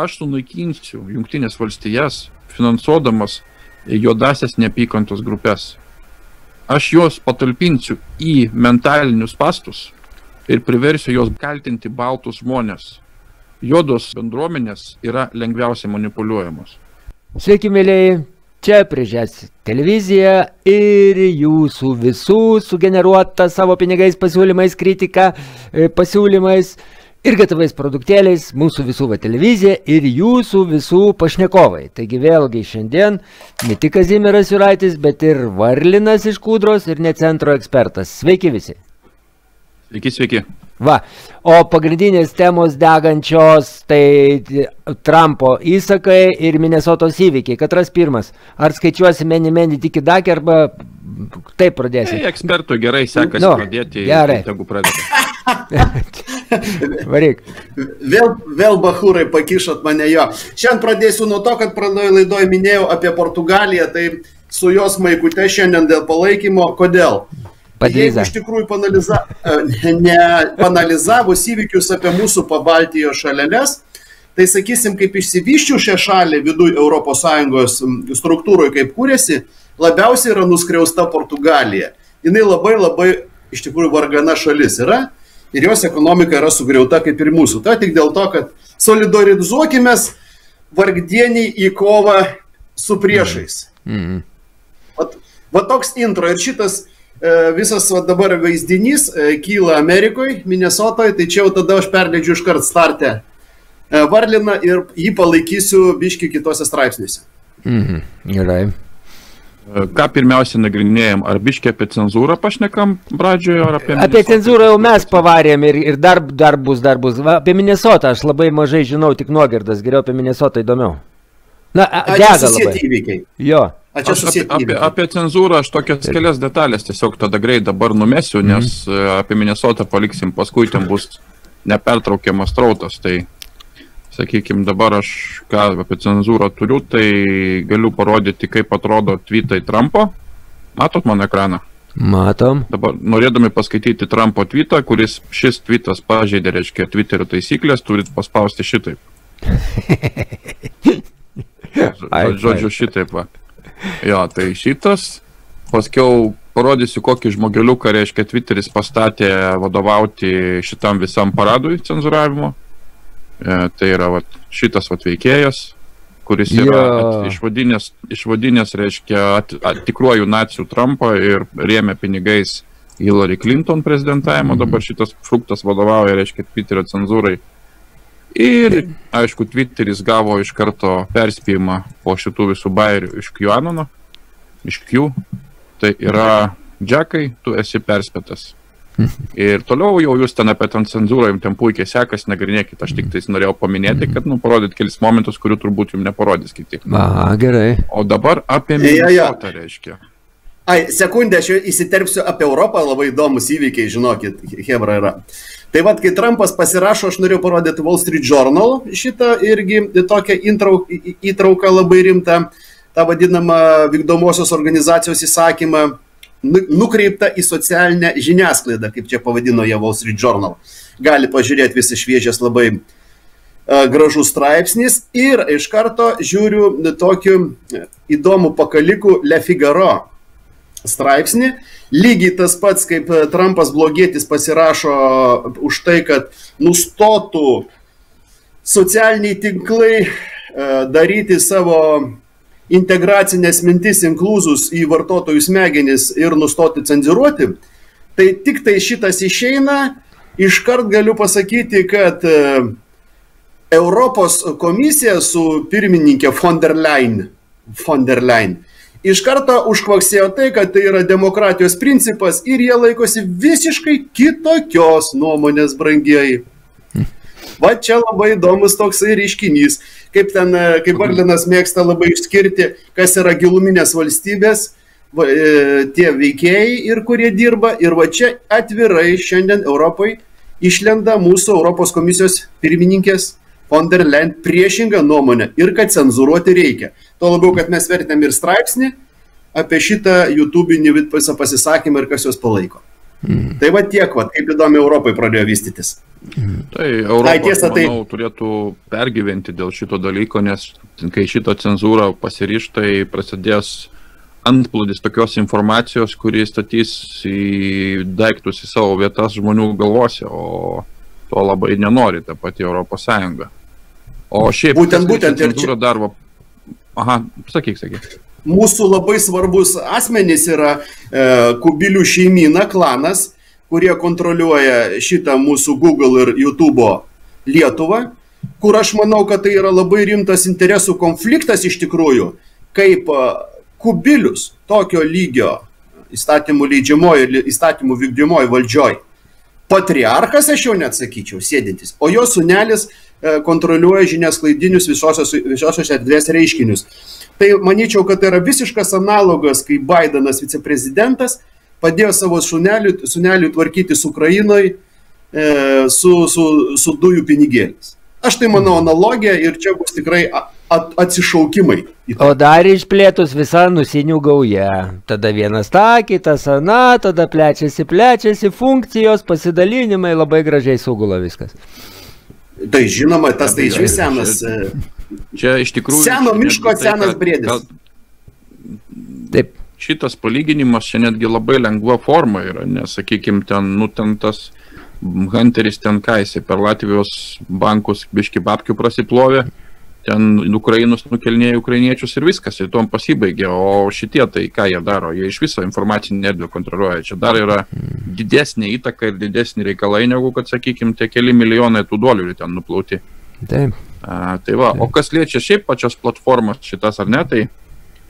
aš sunaikinsiu Jungtinės valstijas, finansuodamas juodasias neapykantos grupės. Aš juos patalpinsiu į mentalinius spastus ir priversiu juos kaltinti baltus žmonės. Juodos bendruomenės yra lengviausiai manipuliuojamos. Sveiki, mėlėjai. Čia Prižės televizija ir jūsų visų sugeneruota savo pinigais pasiūlymais, kritika, pasiūlymais ir gatavais produktėliais mūsų visų televizija ir jūsų visų pašnekovai. Taigi vėlgi šiandien ne tik Kazimieras Juraitis, bet ir Varlinas iš Kūdros ir Necentro ekspertas. Sveiki visi. Sveiki, sveiki. Va, o pagrindinės temos degančios tai Trumpo įsakai ir Minesotos įvykiai. Katras pirmas? Ar skaičiuosi meni tiki dakį arba taip pradėsi? Ekspertų gerai sekasi pradėti. Gerai. Tegu pradėti. Varyk. Vėl bachūrai pakišot mane jo. Šiandien pradėsiu nuo to, kad pradėjau laidoje minėjau apie Portugaliją, tai su jos maikute šiandien dėl palaikymo. Kodėl? Jeigu iš tikrųjų panalizavus įvykius apie mūsų Pabaltijos šaleles, tai sakysim, kaip išsivyščių šią šalį viduj ES struktūroje, kaip kūrėsi, labiausiai yra nuskriausta Portugalija. Jinai labai iš tikrųjų vargana šalis yra ir jos ekonomika yra sugriauta kaip ir mūsų. Tai tik dėl to, kad solidarizuokimės vargdieniai į kovą su priešais. Va toks intro ir šitas visas dabar vaizdinys kyla Amerikoje, Minesotoje, tai čia jau tada aš perleidžiu iškart startę Varliną ir jį palaikysiu biškį kitose straipsniuose. Gerai. Ką pirmiausia nagrinėjom, ar biškį apie cenzūrą pašnekam pradžioje, ar apie Minesotą? Apie cenzūrą jau mes pavarėm ir dar bus. Va, apie Minesotą aš labai mažai žinau, tik nuogirdas, geriau apie Minesotą įdomiau. Na, dega labai. Jo. Apie cenzūrą aš tokias kelias detalės tiesiog tada greit dabar numesiu, nes apie Minesotą paliksim, paskui ten bus nepertraukiamas trautas. Tai, sakykime, dabar aš ką apie cenzūrą turiu, tai galiu parodyti, kaip atrodo tweetai Trumpo. Matot mano ekraną? Matom. Dabar norėdami paskaityti Trumpo tweetą, kuris šis tweetas pažeidė, reiškia, Twitterio taisyklės, turit paspausti šitaip. Žodžiu šitaip, va. Jo, tai šitas, paskiau parodysiu, kokį žmogeliuką, reiškia, Twitteris pastatė vadovauti šitam visam paradui cenzūravimo. Tai yra šitas veikėjas, kuris yra išvadinęs, reiškia, tikruoju nacijų Trumpą ir rėmė pinigais Hillary Clinton prezidentavimo. Dabar šitas fruktas vadovauja, reiškia, Twitterio cenzūrai. Ir, aišku, Twitteris gavo iš karto perspėjimą po šitų visų bairių iš QAnono, iš Q. Tai yra, Džekai, tu esi perspėtas. Ir toliau jau jūs ten apie ten cenzūrą, jums ten puikiai sekas, nagrinėkit. Aš tik tais norėjau paminėti, kad parodyt kelis momentus, kurių turbūt jums neparodys kiti. Aha, gerai. O dabar apie Minesotą, reiškia. Sekundę, aš įsiterpsiu apie Europą, labai įdomus įvykiai, žinokit, hebra yra. Tai vat, kai Trumpas pasirašo, aš norėjau parodyti Wall Street Journal šitą irgi tokią įtrauką labai rimtą, tą vadinamą vykdomosios organizacijos įsakymą, nukreipta į socialinę žiniasklaidą, kaip čia pavadino ją Wall Street Journal. Gali pažiūrėti visą šviežias labai gražus straipsnis ir iš karto žiūriu tokiu įdomų pakalikų Le Figaro straipsnį. Lygiai tas pats, kaip Trumpas blogietis pasirašo už tai, kad nustotų socialiniai tinklai daryti savo integracinės mintis inklūzus į vartotojų smegenis ir nustoti cenzuruoti, tai tik tai šitas išeina, iškart galiu pasakyti, kad Europos komisija su pirmininkė von der Leyen iš karto užkvaksėjo tai, kad tai yra demokratijos principas ir jie laikosi visiškai kitokios nuomonės, brangieji. Va čia labai įdomus toksai reiškinys, kaip Varlinas mėgsta labai išskirti, kas yra giluminės valstybės, tie veikėjai ir kurie dirba. Ir va čia atvirai šiandien Europai išlenda mūsų Europos komisijos pirmininkės von der Leyen priešingą nuomonę ir kad cenzūruoti reikia. Tuo labiau, kad mes vertinam ir straipsnį apie šitą YouTube'inį pasisakymą ir kas juos palaiko. Tai va tiek, kaip įdomi Europai pradėjo vystytis. Tai Europa, manau, turėtų pergyventi dėl šito dalyko, nes kai šito cenzūra pasiryš, tai prasidės antplūdis tokios informacijos, kuri statys į daiktus į savo vietas žmonių galvose, o to labai nenori ta pati Europos Sąjunga. O šiaip cenzūra dar... Aha, sakyk. Mūsų labai svarbus asmenys yra Kubilių šeimyna, klanas, kurie kontroliuoja šitą mūsų Google ir YouTube Lietuvą, kur aš manau, kad tai yra labai rimtas interesų konfliktas iš tikrųjų, kaip Kubilius tokio lygio įstatymų leidžiamojo ir įstatymų vykdymojo valdžioj. Patriarchas, aš jau net sakyčiau, sėdintis, o jo sūnelis kontroliuoja žiniasklaidinius viešosios erdvės reiškinius. Tai manyčiau, kad tai yra visiškas analogas, kai Bidenas viceprezidentas padėjo savo sūneliui tvarkytis Ukrainoje su dujų pinigėlis. Aš tai manau analogija ir čia bus tikrai atsišaukimai. O dar išplėtus visą nusinių gauja. Tada vienas tą, kitas aną, tada plečiasi funkcijos, pasidalinimai, labai gražiai sugula viskas. Tai žinoma, tas tai iš vis senas... Čia iš tikrųjų... Seno miško senas briedis. Taip. Šitas palyginimas čia netgi labai lengva forma yra, nes, sakykime, ten tas Hunteris ten kaisi per Latvijos bankus biški babkių prasiplovė, ten Ukrainus nukelnėjo ukrainiečius ir viskas, ir tom pasibaigė, o šitie tai ką jie daro, jie iš viso informacinį erdvę kontroliuoja, čia dar yra didesnė įtaka ir didesnį reikalai, negu kad, sakykime, tie keli milijonai tų dolerių ten nuplauti. Taip. Tai va, o kas liečia šiaip pačios platformos šitas ar ne, tai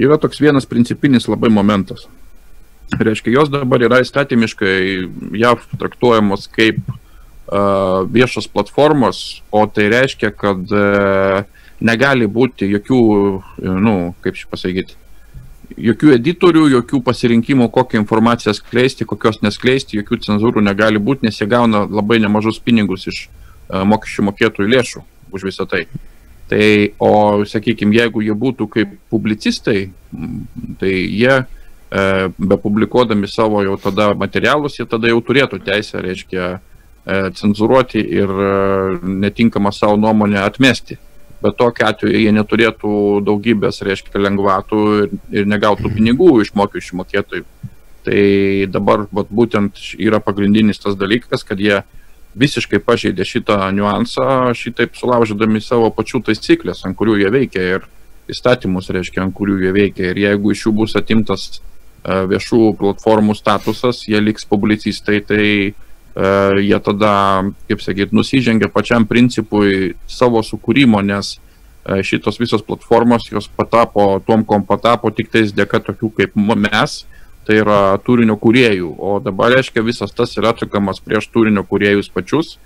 yra toks vienas principinis labai momentas. Reiškia, jos dabar yra įstatymiškai JAV traktuojamos kaip viešos platformos, o tai reiškia, kad negali būti jokių, kaip čia pasakyti, jokių editorių, jokių pasirinkimų, kokią informaciją skleisti, kokios neskleisti, jokių cenzūrų negali būti, nes jie gauna labai nemažus pinigus iš mokesčių mokėtojų lėšų už visą tai. Tai, o, sakykime, jeigu jie būtų kaip publicistai, tai jie, be publikuodami savo jau tada materialus, jie tada jau turėtų teisę, reiškia, cenzūruoti ir netinkamą savo nuomonę atmesti. Bet tokiu atveju jie neturėtų daugybės, reiškia, lengvatų ir negautų pinigų iš mokesčių mokėtojų. Tai dabar būtent yra pagrindinis tas dalykas, kad jie visiškai pažeidė šitą niuansą, šitaip sulaužydami savo pačių taisyklės, ant kurių jie veikia ir įstatymus, reiškia, ant kurių jie veikia. Ir jeigu iš jų bus atimtas viešų platformų statusas, jie liks publicistai, tai jie tada, kaip sakyti, nusižengia pačiam principui savo sukūrimo, nes šitos visos platformos, jos patapo tom, kom patapo tik tais dėka tokių kaip mes, tai yra turinio kūrėjų, o dabar, reiškia, visas tas yra atsukamas prieš turinio kūrėjus pačius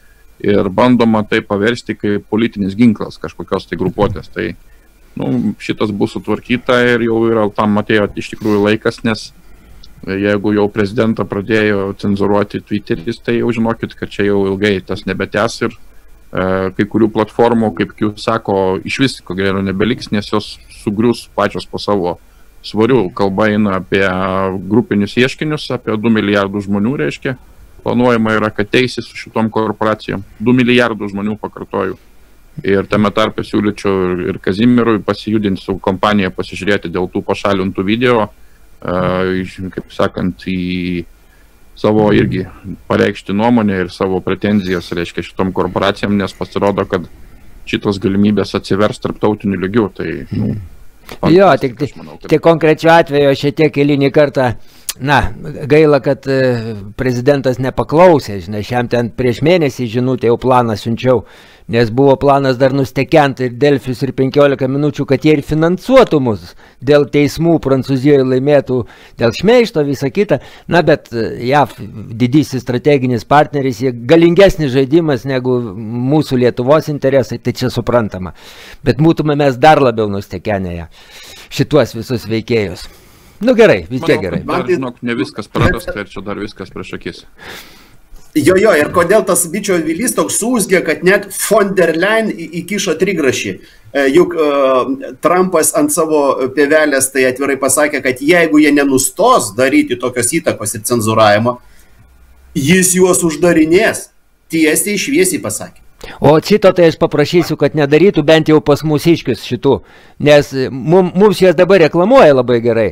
ir bandoma tai paversti kaip politinis ginklas kažkokios tai grupuotės. Tai šitas bus sutvarkyta ir jau yra tam atėjo iš tikrųjų laikas, nes jeigu jau prezidentą pradėjo cenzuruoti Twitteris, tai jau žinokit, kad čia jau ilgai tas nebetęs ir kai kurių platformų, kaip jūs sako, iš vis ko gero nebeliks, nes jos sugrius pačios po savo svarių. Kalba eina apie grupinius ieškinius, apie 2 milijardų žmonių, reiškia. Planuojama yra, kad teisės su šitom korporacijom. 2 milijardų žmonių, pakartoju. Ir tame tarpe siūlyčiau ir Kazimierui pasijudinti su kompanija, pasižiūrėti dėl tų pašalintų video, kaip sakant, į savo irgi pareikšti nuomonę ir savo pretenzijas, reiškia, šitom korporacijom, nes pasirodo, kad šitos galimybės atsivers tarptautiniu lygiu. Tai, jo, tik konkrečiu atveju šitiek eilinį kartą, gaila, kad prezidentas nepaklausė, žinai, šiam ten prieš mėnesį žinutę jau planą siunčiau, nes buvo planas dar nustekent ir Delfius ir 15 minučių, kad jie ir finansuotų mus dėl teismų Prancūzijoje laimėtų, dėl šmeišto, visą kitą. Bet JAV didysis strateginis partneris, jie galingesnis žaidimas negu mūsų Lietuvos interesai, tai čia suprantama. Bet būtume mes dar labiau nustekenę šituos visus veikėjus. Gerai, vis tiek gerai. Dar, žinok, ne viskas prarasta ir čia dar viskas prieš akis. Jo, ir kodėl tas bičio vilys toks sūzgė, kad net von der Leyen įkišo trigrašį. Juk Trumpas ant savo pievelės tai atvirai pasakė, kad jeigu jie nenustos daryti tokios įtakos ir cenzūravimo, Jis juos uždarinės, tiesiai šviesiai pasakė. O šito tai aš paprašysiu, kad nedarytų bent jau pas mūsiškius šitų, nes mums jas dabar reklamuoja labai gerai.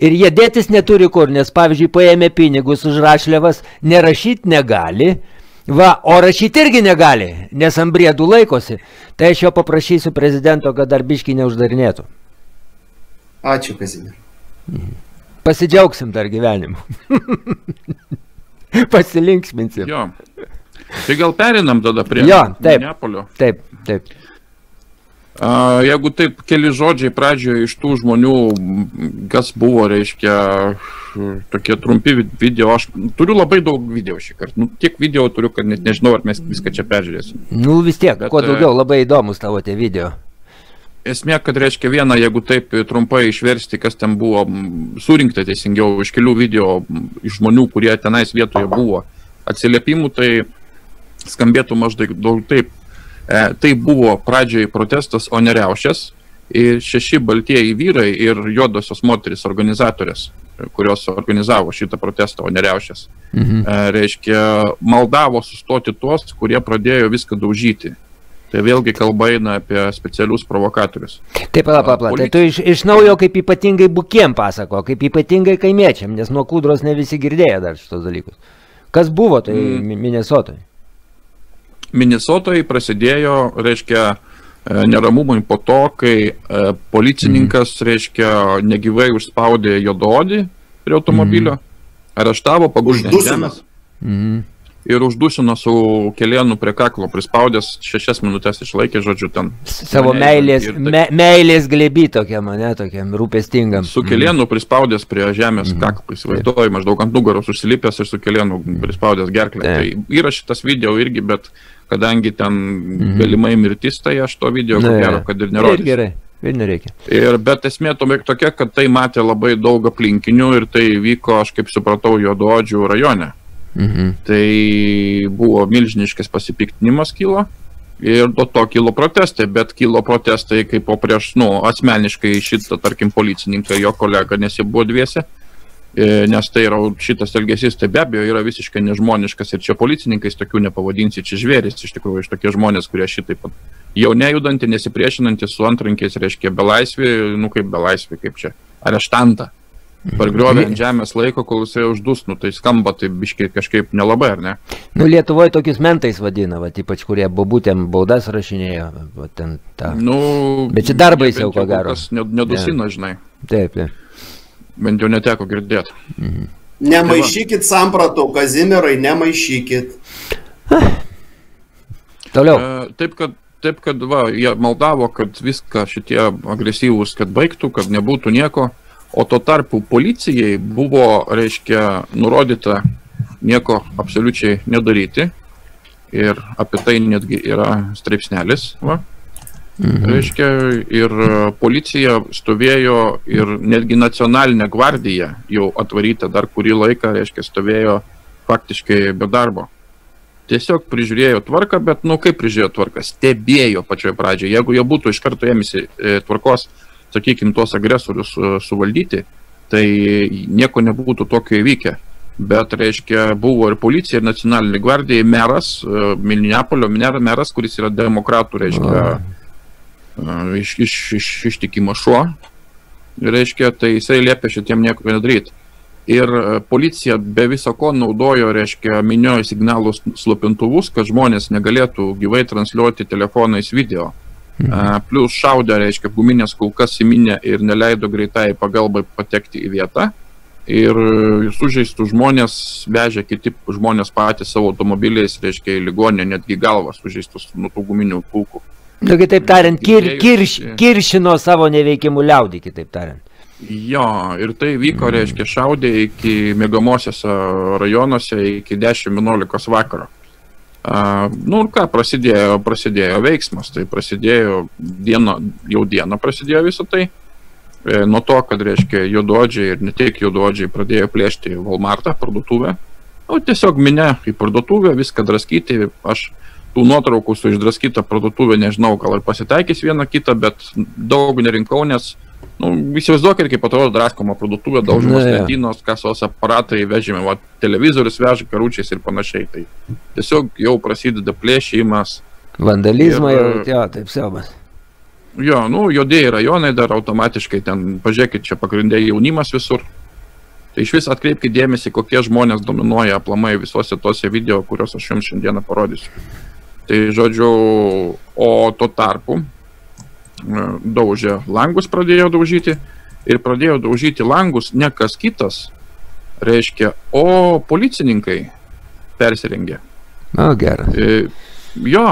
Ir jie dėtis neturi kur, nes pavyzdžiui paėmė pinigus už rašliavas, nerašyti negali, o rašyti irgi negali, nes ant briedų laikosi. Tai aš jo paprašysiu prezidento, kad dar biškį neuždarinėtų. Ačiū, Kazimierai. Pasidžiaugsim dar gyvenimu. Pasilinksminsim. Jo. Tai gal perinam tada prie Neapolio. Taip. Jeigu taip keli žodžiai pradžioje iš tų žmonių, kas buvo, reiškia, tokie trumpi video, aš turiu labai daug video šį kartą. Tiek video turiu, kad net nežinau, ar mes viską čia peržiūrėsim. Vis tiek, kuo daugiau, labai įdomus tavo tie video. Esmė, kad reiškia vieną, jeigu taip trumpai išversti, kas ten buvo surinkta teisingiau iš kelių video iš žmonių, kurie tenais vietoje buvo atsiliepimų, tai skambėtų maždaug taip. Tai buvo pradžiai protestas, o ne riaušės. Ir 6 baltieji vyrai ir juodosios moterys organizatorės, kurios organizavo šitą protestą, o ne riaušės. Reiškia, maldavo sustoti tuos, kurie pradėjo viską daužyti. Tai vėlgi kalba eina apie specialius provokatorius. Taip, tai tu iš naujo kaip ypatingai bukiem pasako, kaip ypatingai kaimiečiam, nes nuo kūdros ne visi girdėjo dar šitos dalykus. Kas buvo tai Minesotoje? Minesotoje prasidėjo, reiškia, neramumai po to, kai policininkas, reiškia, negyvai užspaudė juodaodį prie automobilio, areštavo, paguldė ant žemės ir uždušino su kelėnu prie kaklo, prispaudęs 6 minutės išlaikė, žodžiu, ten. Savo meilės glėby tokiam, ne, tokiam rūpestingam. Su kelėnu prispaudęs prie žemės kaklą, įsivaizduoju, maždaug ant nugaros užsilipęs ir su kelėnu prispaudęs gerklę. Tai yra šitas video irgi, bet kadangi ten galimai mirtis, tai aš to video, ko gero, kad ir nerodysiu. Gerai, ir nereikia. Bet esmė tokia, kad tai matė labai daug aplinkinių ir tai vyko, aš kaip supratau, Juodaodžių rajone. Tai buvo milžiniškas pasipiktinimas kilo ir do to kilo protestai, bet kilo protestai kaip po prieš, asmeniškai šitą, tarkim, policininką, jo kolegą, nes jie buvo dviese, nes tai yra šitas elgesys, tai be abejo yra visiškai nežmoniškas ir čia policininkais tokių nepavadinsi, čia žvėris, iš tikrųjų, iš tokie žmonės, kurie šitaip jau nejudantį, nesipriešinantį su antrankiais, reiškia belaisvį, kaip belaisvį, kaip čia, areštantą. Pargriovė ant žemės laiko, kol jisai uždus, tai skamba, tai biškai kažkaip nelabai, ar ne? Lietuvoje tokius mentais vadina, ypač kurie bobutėm baudas rašinėjo. Bet čia dar baisiau, ko gero. Nedusina, žinai. Taip. Bent jau neteko girdėti. Nemaišykit sampratų, Kazimierai, nemaišykit. Toliau. Taip, kad jie maldavo, kad viską šitie agresyvūs, kad baigtų, kad nebūtų nieko. O tuo tarpu policijai buvo, reiškia, nurodyta nieko absoliučiai nedaryti. Ir apie tai netgi yra straipsnelis. Reiškia, ir policija stovėjo ir netgi nacionalinė gvardija jau atvaryta dar kurį laiką, reiškia, stovėjo faktiškai be darbo. Tiesiog prižiūrėjo tvarką, bet, kaip prižiūrėjo tvarką? Stebėjo pačioje pradžioje. Jeigu jie būtų iš karto ėmėsi tvarkos, sakykime, tuos agresorius suvaldyti, tai nieko nebūtų tokio įvykę. Bet, reiškia, buvo ir policija, ir nacionalinė gvardija, meras, Neapolio meras, kuris yra demokratų, reiškia, ištikimas šuo, reiškia, tai jisai liepė šitiem nieko nedaryti. Ir policija be viso ko naudojo, reiškia, miniojo signalus slopintuvus, kad žmonės negalėtų gyvai transliuoti telefonais video. Plius šaudė, reiškia, guminės kulkas į minę ir neleido greitai pagalbai patekti į vietą. Ir sužeistų žmonės vežė kiti žmonės patys savo automobiliais, reiškia, į ligoninę, netgi galvas sužeistus nuo tų guminių kulkų. Kitaip tariant, kiršino savo neveikimų liaudį, kitaip tariant. Jo, ir tai vyko, reiškia, šaudė iki miegamosiose rajonuose iki 10-11 vakaro. Prasidėjo veiksmas, tai prasidėjo jau dieną prasidėjo visą tai, nuo to, kad, reiškia, juodaodžiai ir ne tik juodaodžiai pradėjo plėšti Walmartą, parduotuvę, tiesiog minė į parduotuvę, viską draskyti, aš tų nuotraukų su išdraskyta parduotuvė, nežinau, gal ir pasitaikys vieną kitą, bet daug nerinkau, nes Nu, įsivaizduokit, kaip atrodo draskoma parduotuvė, daužomos lentynos, kasos aparatai, vežime, va, televizorius veža karučiais ir panašiai. Tai tiesiog jau prasideda plėšimas. Vandalizmą jau, jo, taip siaubas. Jo, nu, juodieji rajonai dar automatiškai ten, pažiūrėkit, čia pagrindė jaunimas visur. Tai iš vis atkreipkite dėmesį, kokie žmonės dominuoja aplamai visose tose video, kuriuos aš jums šiandieną parodysiu. Tai žodžiu, o tuo tarpu daužė langus, pradėjo daužyti ir pradėjo daužyti langus ne kas kitas, reiškia, o policininkai persirengė. O, geras. Jo,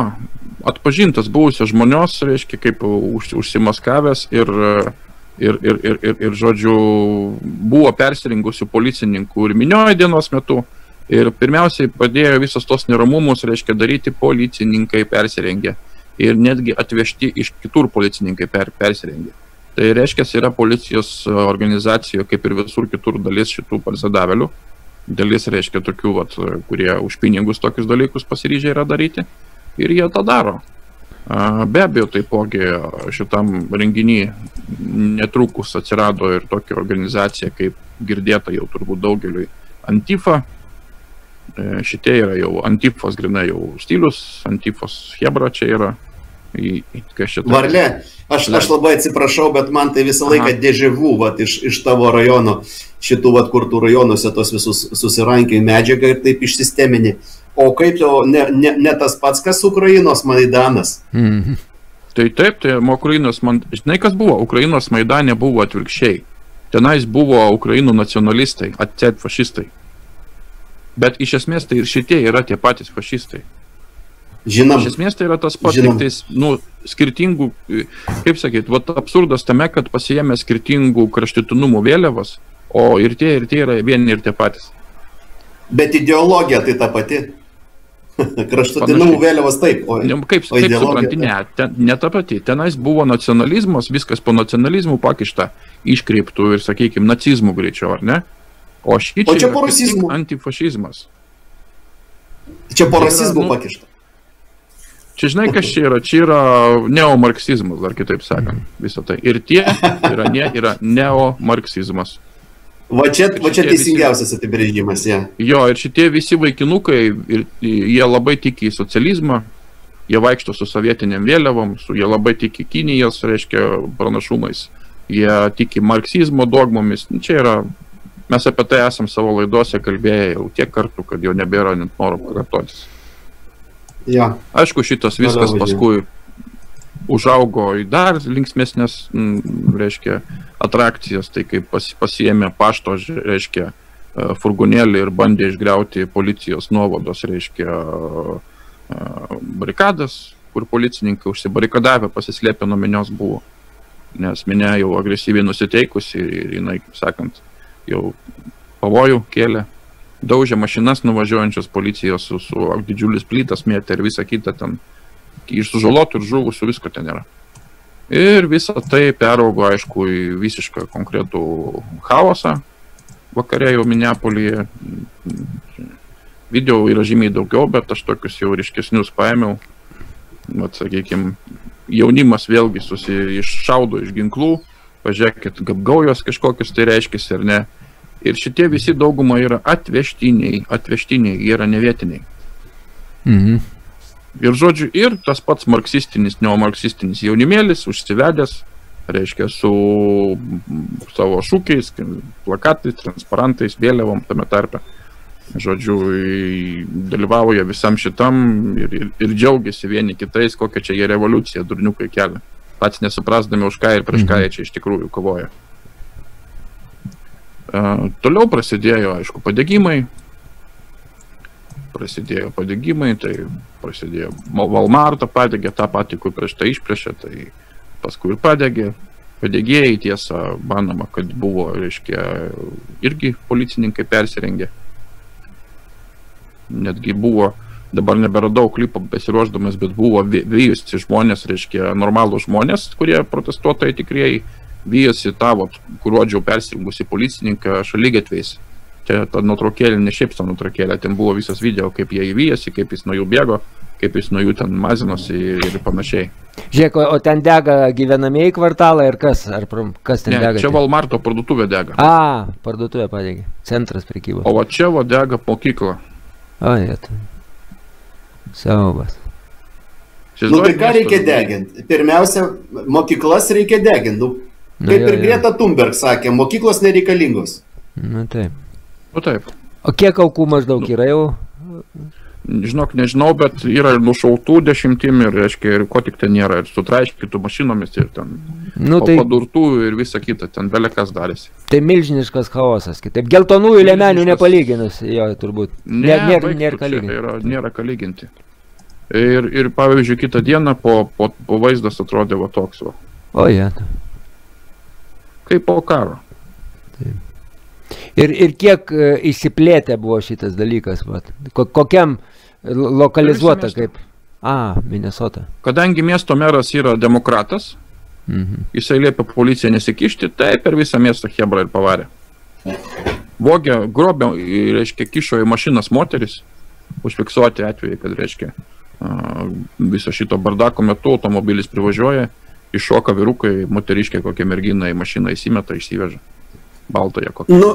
atpažintas buvusios žmonios, reiškia, kaip užsimaskavęs ir žodžiu, buvo persirengusių policininkų ir miniojo dienos metu. Ir pirmiausiai padėjo visos tos neramumus, reiškia, daryti policininkai persirengė. Ir netgi atvežti iš kitur policininkai persirengė. Tai reiškia, yra policijos organizacijoje, kaip ir visur kitur, dalis šitų parsidavėlių. Dalis, reiškia, tokių, vat, kurie už pinigus tokius dalykus pasiryžę yra daryti. Ir jie tą daro. Be abejo, taipogi šitam renginį netrukus atsirado ir tokia organizacija, kaip girdėta jau turbūt daugeliui, Antifa. Šitie yra jau Antifos grinai jau stilius, Antifos hebra čia yra. Varlė, aš labai atsiprašau, bet man tai visą laiką dėživų, vat, iš tavo rajono, šitų, vat, kur tu rajonuose tos visus susirankiai medžiagą ir taip išsistemini. O kaip jau ne tas pats, kas Ukrainos Maidanas? Tai taip, tai Ukrainos, žinai kas buvo? Ukrainos Maidane buvo atvirkščiai. Tenais buvo Ukrainų nacionalistai, atseit fašistai. Bet iš esmės tai ir šitie yra tie patys fašistai. Žinom. Iš esmės tai yra tas pats, tiktais, nu, skirtingų, kaip sakyt, vat absurdas tame, kad pasiėmė skirtingų kraštitinumų vėliavas, o ir tie yra vieni ir tie patys. Bet ideologija tai ta pati. Kraštutinumų vėliavas taip. Kaip supranti, ne ta pati. Tenais buvo nacionalizmas, viskas po nacionalizmų pakišta, iškreiptų ir, sakykime, nacizmų greičiau, ar ne? O čia po rasizmų. Antifašizmas. Čia po rasizmų pakišta. Čia žinai, kas čia yra? Čia yra neomarksizmas, dar kitaip sakant, visą tai. Ir tie yra neomarksizmas. Va čia teisingiausias apibrėžimas, ja. Jo, ir šitie visi vaikinukai, jie labai tiki į socializmą, jie vaikšto su sovietiniam vėliavom, jie labai tiki Kinijos, reiškia, pranašumais, jie tiki marksizmo dogmomis. Čia yra, mes apie tai esam savo laidose kalbėję jau tiek kartų, kad jau nebėra net noro pakartotis. Ja. Aišku, šitas viskas paskui užaugo į dar linksmesnės, reiškia, atrakcijas, tai kaip pasiėmė pašto, reiškia, furgonėlį ir bandė išgriauti policijos nuovados, reiškia, barikadas, kur policininkai užsibarikadavę, pasislėpę nuo minios buvo. Nes minia jau agresyviai nusiteikusi ir jinai, kaip sakant, jau pavojų kėlė. Daužė mašinas nuvažiuojančios policijos su didžiulis plytas mėtė ir visą kitą ten. Iš sužalotų ir žuvusių visko ten yra. Ir visą tai peraugo, aišku, į visišką konkretų chaosą. Vakare jau Minneapolyje. Video yra žymiai daugiau, bet aš tokius jau ryškesnius paėmiau. Vat, sakykime, jaunimas vėlgi iššaudo iš ginklų. Pažiūrėkit, gaujos kažkokius tai reiškėsi ar ne. Ir šitie visi dauguma yra atvežtiniai, jie yra nevietiniai. Ir žodžiu, ir tas pats marksistinis, neomarksistinis jaunimėlis užsivedęs, reiškia, su savo šūkiais, plakatais, transparantais, vėliavom tame tarpe. Žodžiu, dalyvauja visam šitam ir džiaugiasi vieni kitais, kokia čia jie revoliucija, durniukai kelia. Pats nesuprasdami už ką ir prieš ką jie čia iš tikrųjų kovoja. Toliau prasidėjo, aišku, padegimai, tai prasidėjo Walmartą padegė, tą patį, kur prieš tai išplėšė, tai paskui ir padegė. Padegėjai, tiesa, manoma, kad buvo, reiškia, irgi policininkai persirengė. Netgi buvo, dabar neberadau klipo besiruošdamas, bet buvo vyjusi žmonės, reiškia, normalų žmonės, kurie protestuotojai tikrieji, vyjosi tą, kur rodžiau persirengusi policininką šaligatviais. Čia ta nuotraukėlė, ne šiaip ta nuotraukėlė, ten buvo visas video, kaip jie įvyjosi, kaip jis nuo jų bėgo, kaip jis nuo jų ten mazinosi ir panašiai. Žiūrėk, o ten dega gyvenamieji kvartalai ir kas? Kas ten dega? Čia Walmarto parduotuvė dega. Parduotuvė padegė. Centras prekybos. O va čia va dega mokykla. O, jėtų. Siaubas. Nu, tai ką reikia deginti? Pirmiausia, mokyklas reikia deginti. Kaip ir Greta Thunberg sakė, mokyklos nereikalingos. Nu, taip. Nu, taip. O kiek aukų maždaug yra jau? Žinok, nežinau, bet yra ir nušautų 10 ir, reiškia, ir ko tik ten nėra, ir sutraiškytų mašinomis, ir ten padurtų ir visa kita, ten belekas darėsi. Tai milžiniškas chaosas, kitaip. Geltonųjų liemenių nepalyginus, jo, turbūt. Nėra kalyginti. Nėra kalyginti. Ir pavyzdžiui, kitą dieną po vaizdas atrodė va toks va. O, jie. Kaip po karo. Taip. Ir kiek įsiplėtė buvo šitas dalykas, vat. Kokiam lokalizuota kaip? Minnesota. Kadangi miesto meras yra demokratas, jisai liepia policiją nesikišti, tai per visą miestą chebra ir pavarė. Vogė, grobė, reiškia, kišo į mašinas moteris, užfiksuoti atvejai, kad, reiškia, viso šito bardako metu automobilis privažiuoja, iššoka vyrukai, moteriškė kokia mergina į mašiną įsimeta, išsiveža. Baltoje kokią. Nu,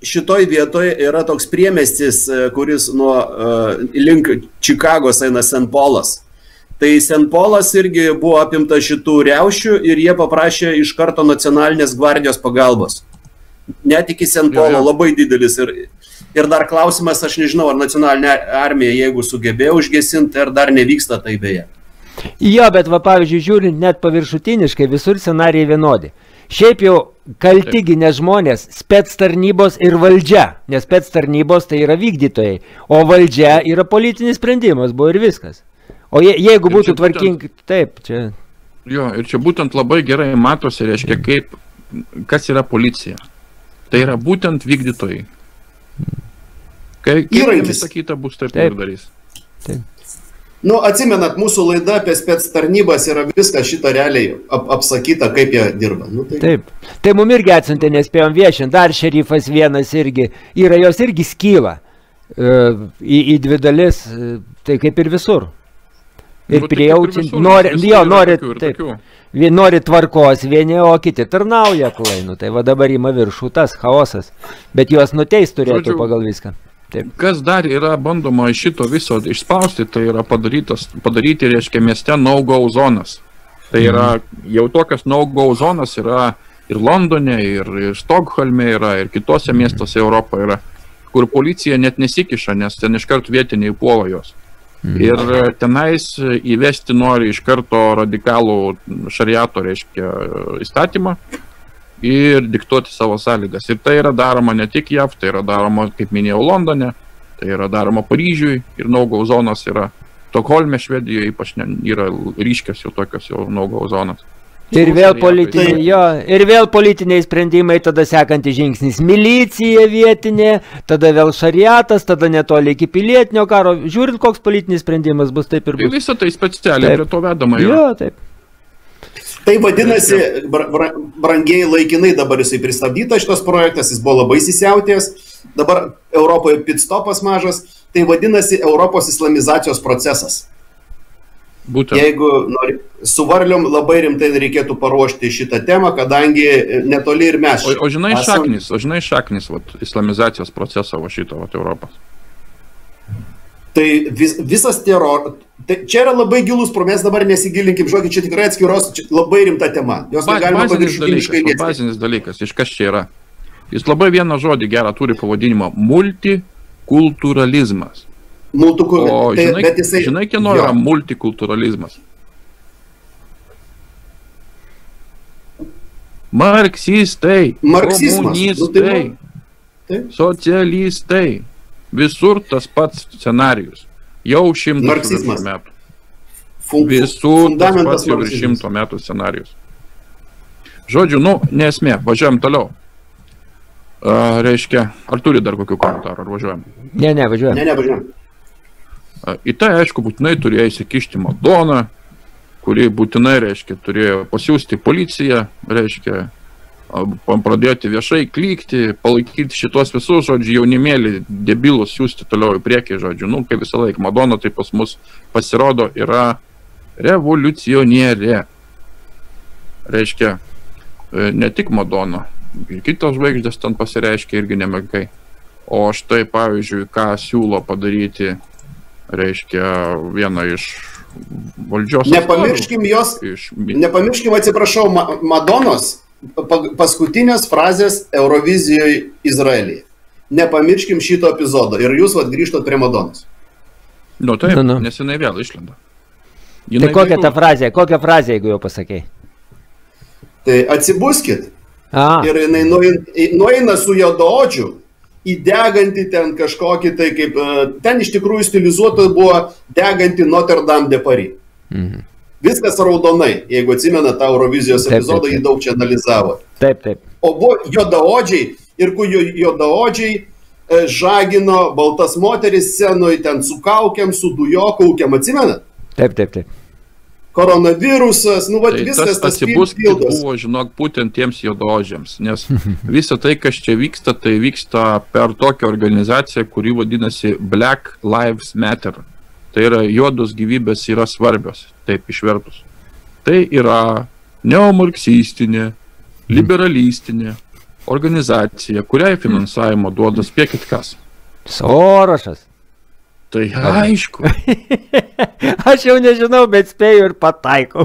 šitoj vietoje yra toks priemiestis, kuris nuo link Čikagos eina St. Paulas. Tai St. Paulas irgi buvo apimta šitų riaušių ir jie paprašė iš karto nacionalinės gvardijos pagalbos. Net iki St. Paulo labai didelis. Ir dar klausimas, aš nežinau, ar nacionalinė armija, jeigu sugebėjo užgesinti, ar dar nevyksta tai beje. Jo, bet va, pavyzdžiui, žiūrint net paviršutiniškai, visur scenarijai vienodi. Šiaip jau kaltigi ne žmonės, spec tarnybos ir valdžia, nes spec tarnybos tai yra vykdytojai, o valdžia yra politinis sprendimas, buvo ir viskas. O jeigu būtų tvarkingi, taip, čia... Jo, ir čia būtent labai gerai matosi, reiškia, kas yra policija. Tai yra būtent vykdytojai. Kaip visą kitą bus taip ir darys. Taip. Nu, atsimenat, mūsų laida apie spec tarnybas yra viską šitą realiai apsakyta, kaip jie dirba. Nu, tai... Taip. Tai mum irgi atsiuntė, nespėjom viešinti. Dar šerifas vienas irgi. Yra jos irgi skyla į dvi dalis, tai kaip ir visur. Ir prijaučiant, nori tvarkos vieni, o kiti tarnauja klai. Nu, tai va dabar ima viršų tas chaosas. Bet juos nuteis turėtų pagal viską. Taip. Kas dar yra bandoma iš šito viso išspausti, tai yra padaryti, reiškia, mieste no-go zonas. Tai yra, jau tokias no-go zonas yra ir Londone, ir Stokholme yra, ir kitose miestuose Europoje yra, kur policija net nesikiša, nes ten iškart vietiniai puola jos. Ir tenais įvesti nori iš karto radikalų šariato, reiškia, įstatymą ir diktuoti savo sąlygas. Ir tai yra daroma ne tik JAV, tai yra daroma, kaip minėjau, Londone, tai yra daroma Paryžiui ir no-go zonas yra Stokholme, Švedijoje ypač yra ryškios jau tokios jau no-go zonas. Ir vėl politiniai sprendimai, tada sekantis žingsnis milicija vietinė, tada vėl šariatas, tada netoli iki pilietinio karo. Žiūrint, koks politinis sprendimas bus, taip ir bus. Visą tai specialiai prie to vedama yra. Jo, taip. Tai vadinasi, brangiai laikinai dabar jisai pristabdytas šitas projektas, jis buvo labai įsisiautėjęs, dabar Europoje pitstopas mažas, tai vadinasi Europos islamizacijos procesas. Būtent. Jeigu su varliom labai rimtai reikėtų paruošti šitą temą, kadangi netoli ir mes. O žinai šaknis islamizacijos proceso va šito Europos? Tai visas teror, tai čia yra labai gilus, mes dabar nesigilinkim, žodžiu, čia tikrai atskiros, labai rimta tema. Jos negalima paviršutiniškai liesti. Bazinis dalykas, iš kas čia yra. Jis labai vieną žodį gerą turi pavadinimą multikulturalizmas. O žinai, kieno yra multikulturalizmas? Marksistai, komunistai, socialistai. Visur tas pats scenarijus. Jau 100 metų. Visur tas pats jau 100 metų scenarijus. Žodžiu, nesmė, važiuojam toliau. Reiškia, ar turi dar kokių komentarų, ar važiuojam? Ne, važiuojam. Į tai, aišku, būtinai turėjo įsikišti Madona, kuri būtinai, reiškia, turėjo pasiųsti policiją, reiškia, pradėti viešai klykti, palaikyti šitos visus, žodžiu, jaunimėlį, debilus siūsti toliau į priekį, žodžiu, kaip visą laiką. Madonna tai pas mus pasirodo yra revoliucionierė. Reiškia, ne tik Madonna, kitos žvaigždės ten pasireiškia irgi nemenkai. O štai, pavyzdžiui, ką siūlo padaryti, reiškia, viena iš valdžios... Nepamirškim, atsiprašau, Madonos paskutinės frazės Eurovizijoje Izraelyje. Nepamirškim šito epizodo ir jūs grįžtat prie Madonos. Nu taip, nes jinai vėl išlenda. Tai kokia ta frazė, jeigu jau pasakei? Tai atsibuskit. Ir jinai nueina su juodaodžiu, įdegantį ten kažkokį, tai kaip, ten iš tikrųjų stilizuoto buvo degantį Notre Dame de Paris. Viskas raudonai, jeigu atsimena tą Eurovizijos epizodą, jį daug čia analizavo. Taip. O buvo juodaodžiai, ir kur juodaodžiai žagino baltas moteris scenoje, ten su kaukiam, su dujokaukiam, atsimena? Taip. Koronavirusas, viskas tas pildas. Buvo, žinok, būtent tiems juodaodžiams, nes visa tai, kas čia vyksta, tai vyksta per tokią organizaciją, kuri vadinasi Black Lives Matter. Tai yra juodos gyvybės yra svarbios, taip išvertus. Tai yra neomarksistinė, liberalistinė organizacija, kuriai finansavimo duoda spėkit kas. Sorošas. Tai aišku. Aš jau nežinau, bet spėju ir pataikau.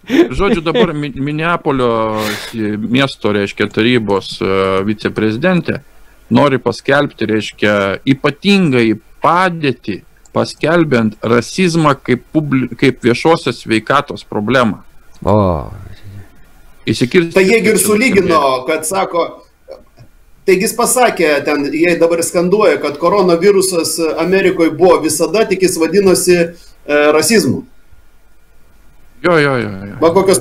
Žodžiu, dabar Minneapolio miesto, reiškia, tarybos viceprezidentė nori paskelbti, reiškia, ypatingai padėtį, paskelbiant rasizmą kaip viešosios sveikatos problemą. Tai jie ir sulygino, kad sako, taigi jis pasakė, ten jie dabar skanduoja, kad koronavirusas Amerikoje buvo visada, tik jis vadinosi rasizmu. Jo. Va kokios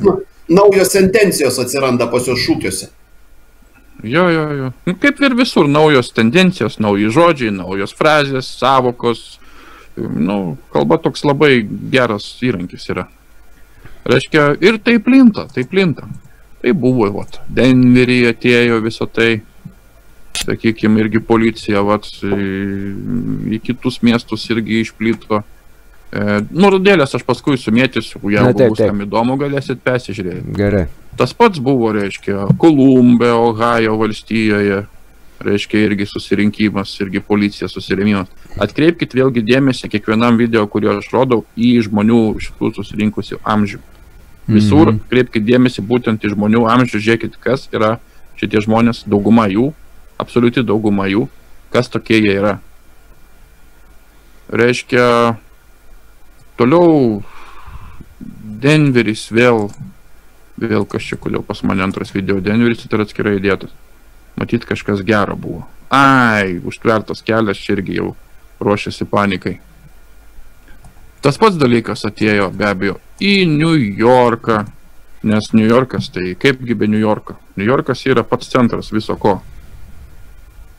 naujos sentencijos atsiranda pas jos šūkiuose. Jo. Kaip ir visur, naujos tendencijos, nauji žodžiai, naujos frazės, savokos. Kalba toks labai geras įrankis yra. Reiškia, ir tai plinta. Tai buvo, Denveryje atėjo viso tai. Sakykime, irgi policija į kitus miestus irgi išplito. Nurodėlės aš paskui sumėtysiu, jeigu bus kam įdomu, galėsit persižiūrėti. Gerai. Tas pats buvo, reiškia, Kolumbe, Ohajo valstijoje, reiškia, irgi susirinkimas, irgi policija susirėmimas. Atkreipkit vėlgi dėmesį kiekvienam video, kurį aš rodau, į žmonių šitų susirinkusių amžių. Visur kreipkit dėmesį būtent į žmonių amžių, žiūrėkit, kas yra šitie žmonės, dauguma jų, absoliuti dauguma jų, kas tokie jie yra. Reiškia, toliau Denveris vėl kas čia, kodėl pas mane antras video, Denveris tai yra atskirai įdėtas. Matyt, kažkas gero buvo. Užtvertas kelias, čia irgi jau ruošiasi panikai. Tas pats dalykas atėjo, be abejo, į New Yorką, nes New Yorkas, tai kaipgi be New Yorko? New Yorkas yra pats centras viso ko.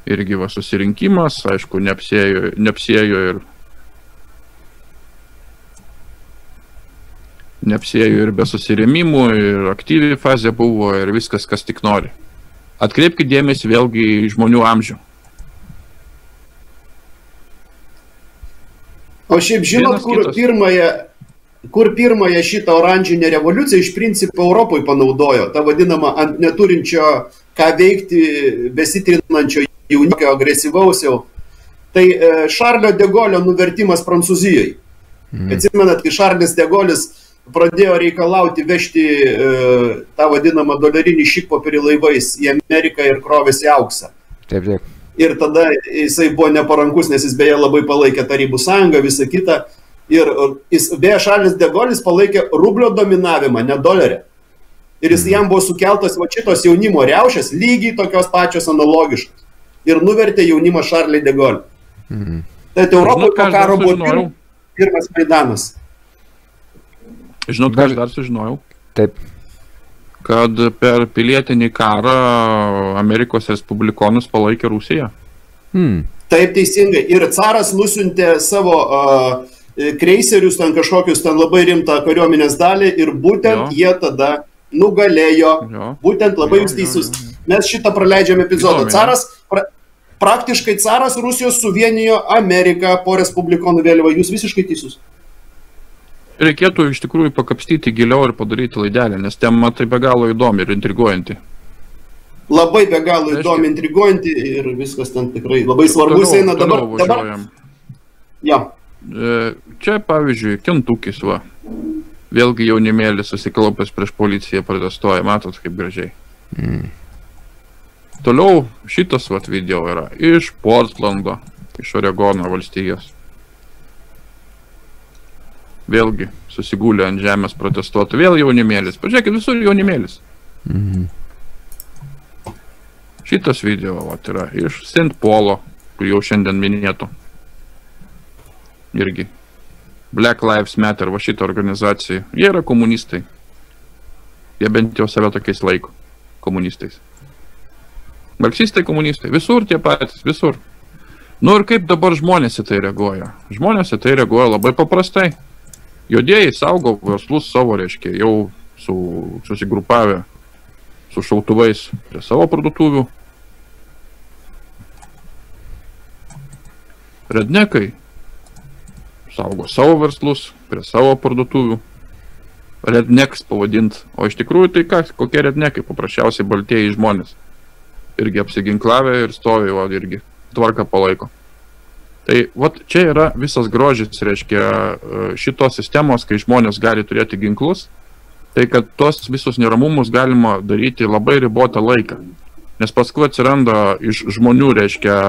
Irgi susirinkimas, aišku, neapsėjo ir be susirėmimų, ir aktyvi fazė buvo, ir viskas, kas tik nori. Atkreipkite dėmesį vėlgi į žmonių amžių. O šiaip žinot, kur pirmąją šitą oranžinę revoliuciją iš principo Europoje panaudojo, tą vadinamą ant neturinčio ką veikti besitrinančio jauniko agresyvausiau. Tai Šarlio de Golio nuvertimas Prancūzijoje. Atsimenat, kai Šarlis de Golis pradėjo reikalauti vežti tą vadinamą dolerinį šikpopierį laivais į Ameriką ir krovėsi auksą. Taip. Ir tada jisai buvo neparankus, nes jis beje labai palaikė Tarybų sąjungą, visą kitą. Ir beje Šarlis de Golis palaikė rublio dominavimą, ne dolerį. Ir jam buvo sukeltas šitos jaunimo riaušės, lygiai tokios pačios analogiškos. Ir nuvertė jaunimą Šarlį de Golį. Tai Europoje po karo buvo pirmas Maidanas. Žinot, ką aš dar sužinojau? Taip. Kad per pilietinį karą Amerikos respublikonus palaikė Rusiją. Taip, teisingai. Ir caras nusiuntė savo kreiserius, ten kažkokius ten labai rimtą kariuomenės dalį ir būtent jie tada nugalėjo. Būtent labai jūs teisus. Mes šitą praleidžiame epizodą. Praktiškai caras Rusijos suvienijo Ameriką po respublikonų vėliavą. Jūs visiškai teisus. Reikėtų iš tikrųjų pakapstyti giliau ir padaryti laidelę, nes tema tai be galo įdomi ir intriguojanti. Labai be galo įdomi, intriguojanti ir viskas ten tikrai labai svarbus eina dabar. Ja. Čia, pavyzdžiui, Kentukis, va. Vėlgi jaunimėlis susiklaupęs prieš policiją protestuoja, matot kaip gražiai. Toliau šitas vat video yra iš Portlando, iš Oregono valstijos. Vėlgi susigūlė ant žemės protestuoti, vėl jaunimėlis. Pažiūrėkit, visur jaunimėlis. Šitas video vat yra iš St. Paulo, kur jau šiandien minėtų. Irgi. Black Lives Matter, va šitą organizaciją. Jie yra komunistai. Jie bent jau save tokiais laiko komunistais. Marksistai, komunistai. Visur tie patys, visur. Nu ir kaip dabar žmonės į tai reaguoja? Žmonės į tai reaguoja labai paprastai. Juodieji saugo verslus savo, reiškia, jau susigrupavę su šautuvais prie savo parduotuvių. Rednekai saugo savo verslus prie savo parduotuvių. Redneks pavadint. O iš tikrųjų tai ką, kokie rednekai? Paprasčiausiai baltieji žmonės. Irgi apsiginklavę ir stovi, o irgi tvarką palaiko. Tai vat čia yra visas grožis, reiškia, šitos sistemos, kai žmonės gali turėti ginklus, tai kad tos visus neramumus galima daryti labai ribotą laiką. Nes paskui atsiranda iš žmonių, reiškia,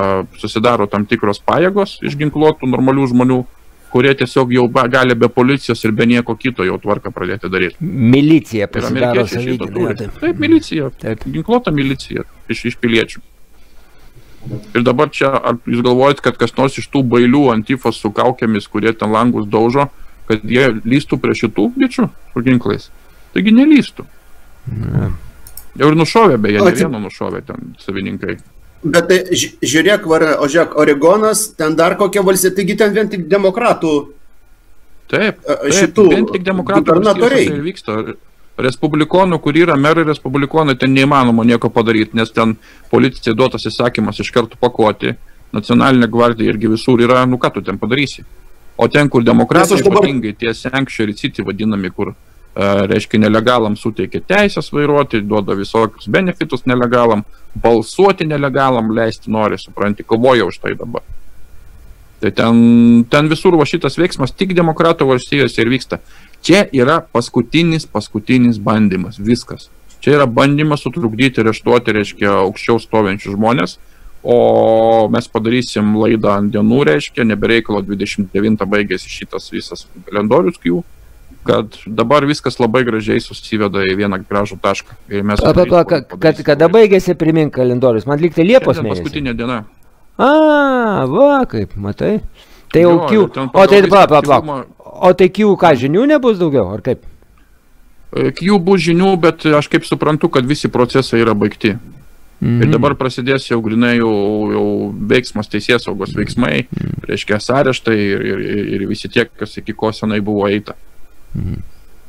susidaro tam tikros pajėgos iš ginkluotų normalių žmonių, kurie tiesiog jau gali be policijos ir be nieko kito jau tvarką pradėti daryti. Milicija pasidaro savydį. Taip, milicija. Taip. Ginkluota milicija iš piliečių. Ir dabar čia, ar jūs galvojat, kad kas nors iš tų bailių antifos su kaukėmis, kurie ten langus daužo, kad jie lystų prie šitų bičių su ginklais? Taigi nelystų. Jau ir nušovė, beje, ne vieno nušovė ten savininkai. Bet tai žiūrėk, Oregonas, ten dar kokia valstybė, taigi ten vien tik demokratų. Taip, vien tik demokratų valstybės ir vyksta. Respublikonų, kur yra merai respublikonai, ten neįmanoma nieko padaryti, nes ten policijai duotas įsakymas iš karto pakuoti, nacionalinė gvardija irgi visur yra, nu ką tu ten padarysi. O ten, kur demokratai, ypatingai tie sanctuary city vadinami, kur, reiškia, nelegalam suteikia teisės vairuoti, duoda visokius benefitus nelegalam, balsuoti nelegalam leisti nori, supranti, kovoja už tai dabar. Tai ten visur va šitas veiksmas tik demokratų valstijose ir vyksta. Čia yra paskutinis bandymas, viskas. Čia yra bandymas sutrukdyti ir areštuoti, reiškia, aukščiau stovinčius žmonės, o mes padarysim laidą ant dienų, reiškia, nebereikalo 29 baigėsi šitas visas kalendorius jų, kad dabar viskas labai gražiai susiveda į vieną gražų tašką. Kada baigėsi, primink kalendorius, man lygtai Liepos mėnesį. Paskutinė diena. Va, kaip, matai. Tai jau Q, o tai Q ką, žinių nebus daugiau, ar kaip? Q bus žinių, bet aš kaip suprantu, kad visi procesai yra baigti. Ir dabar prasidės jau grinai jau veiksmas, teisėsaugos veiksmai, reiškia areštai ir visi tiek, kas iki ko senai buvo eita.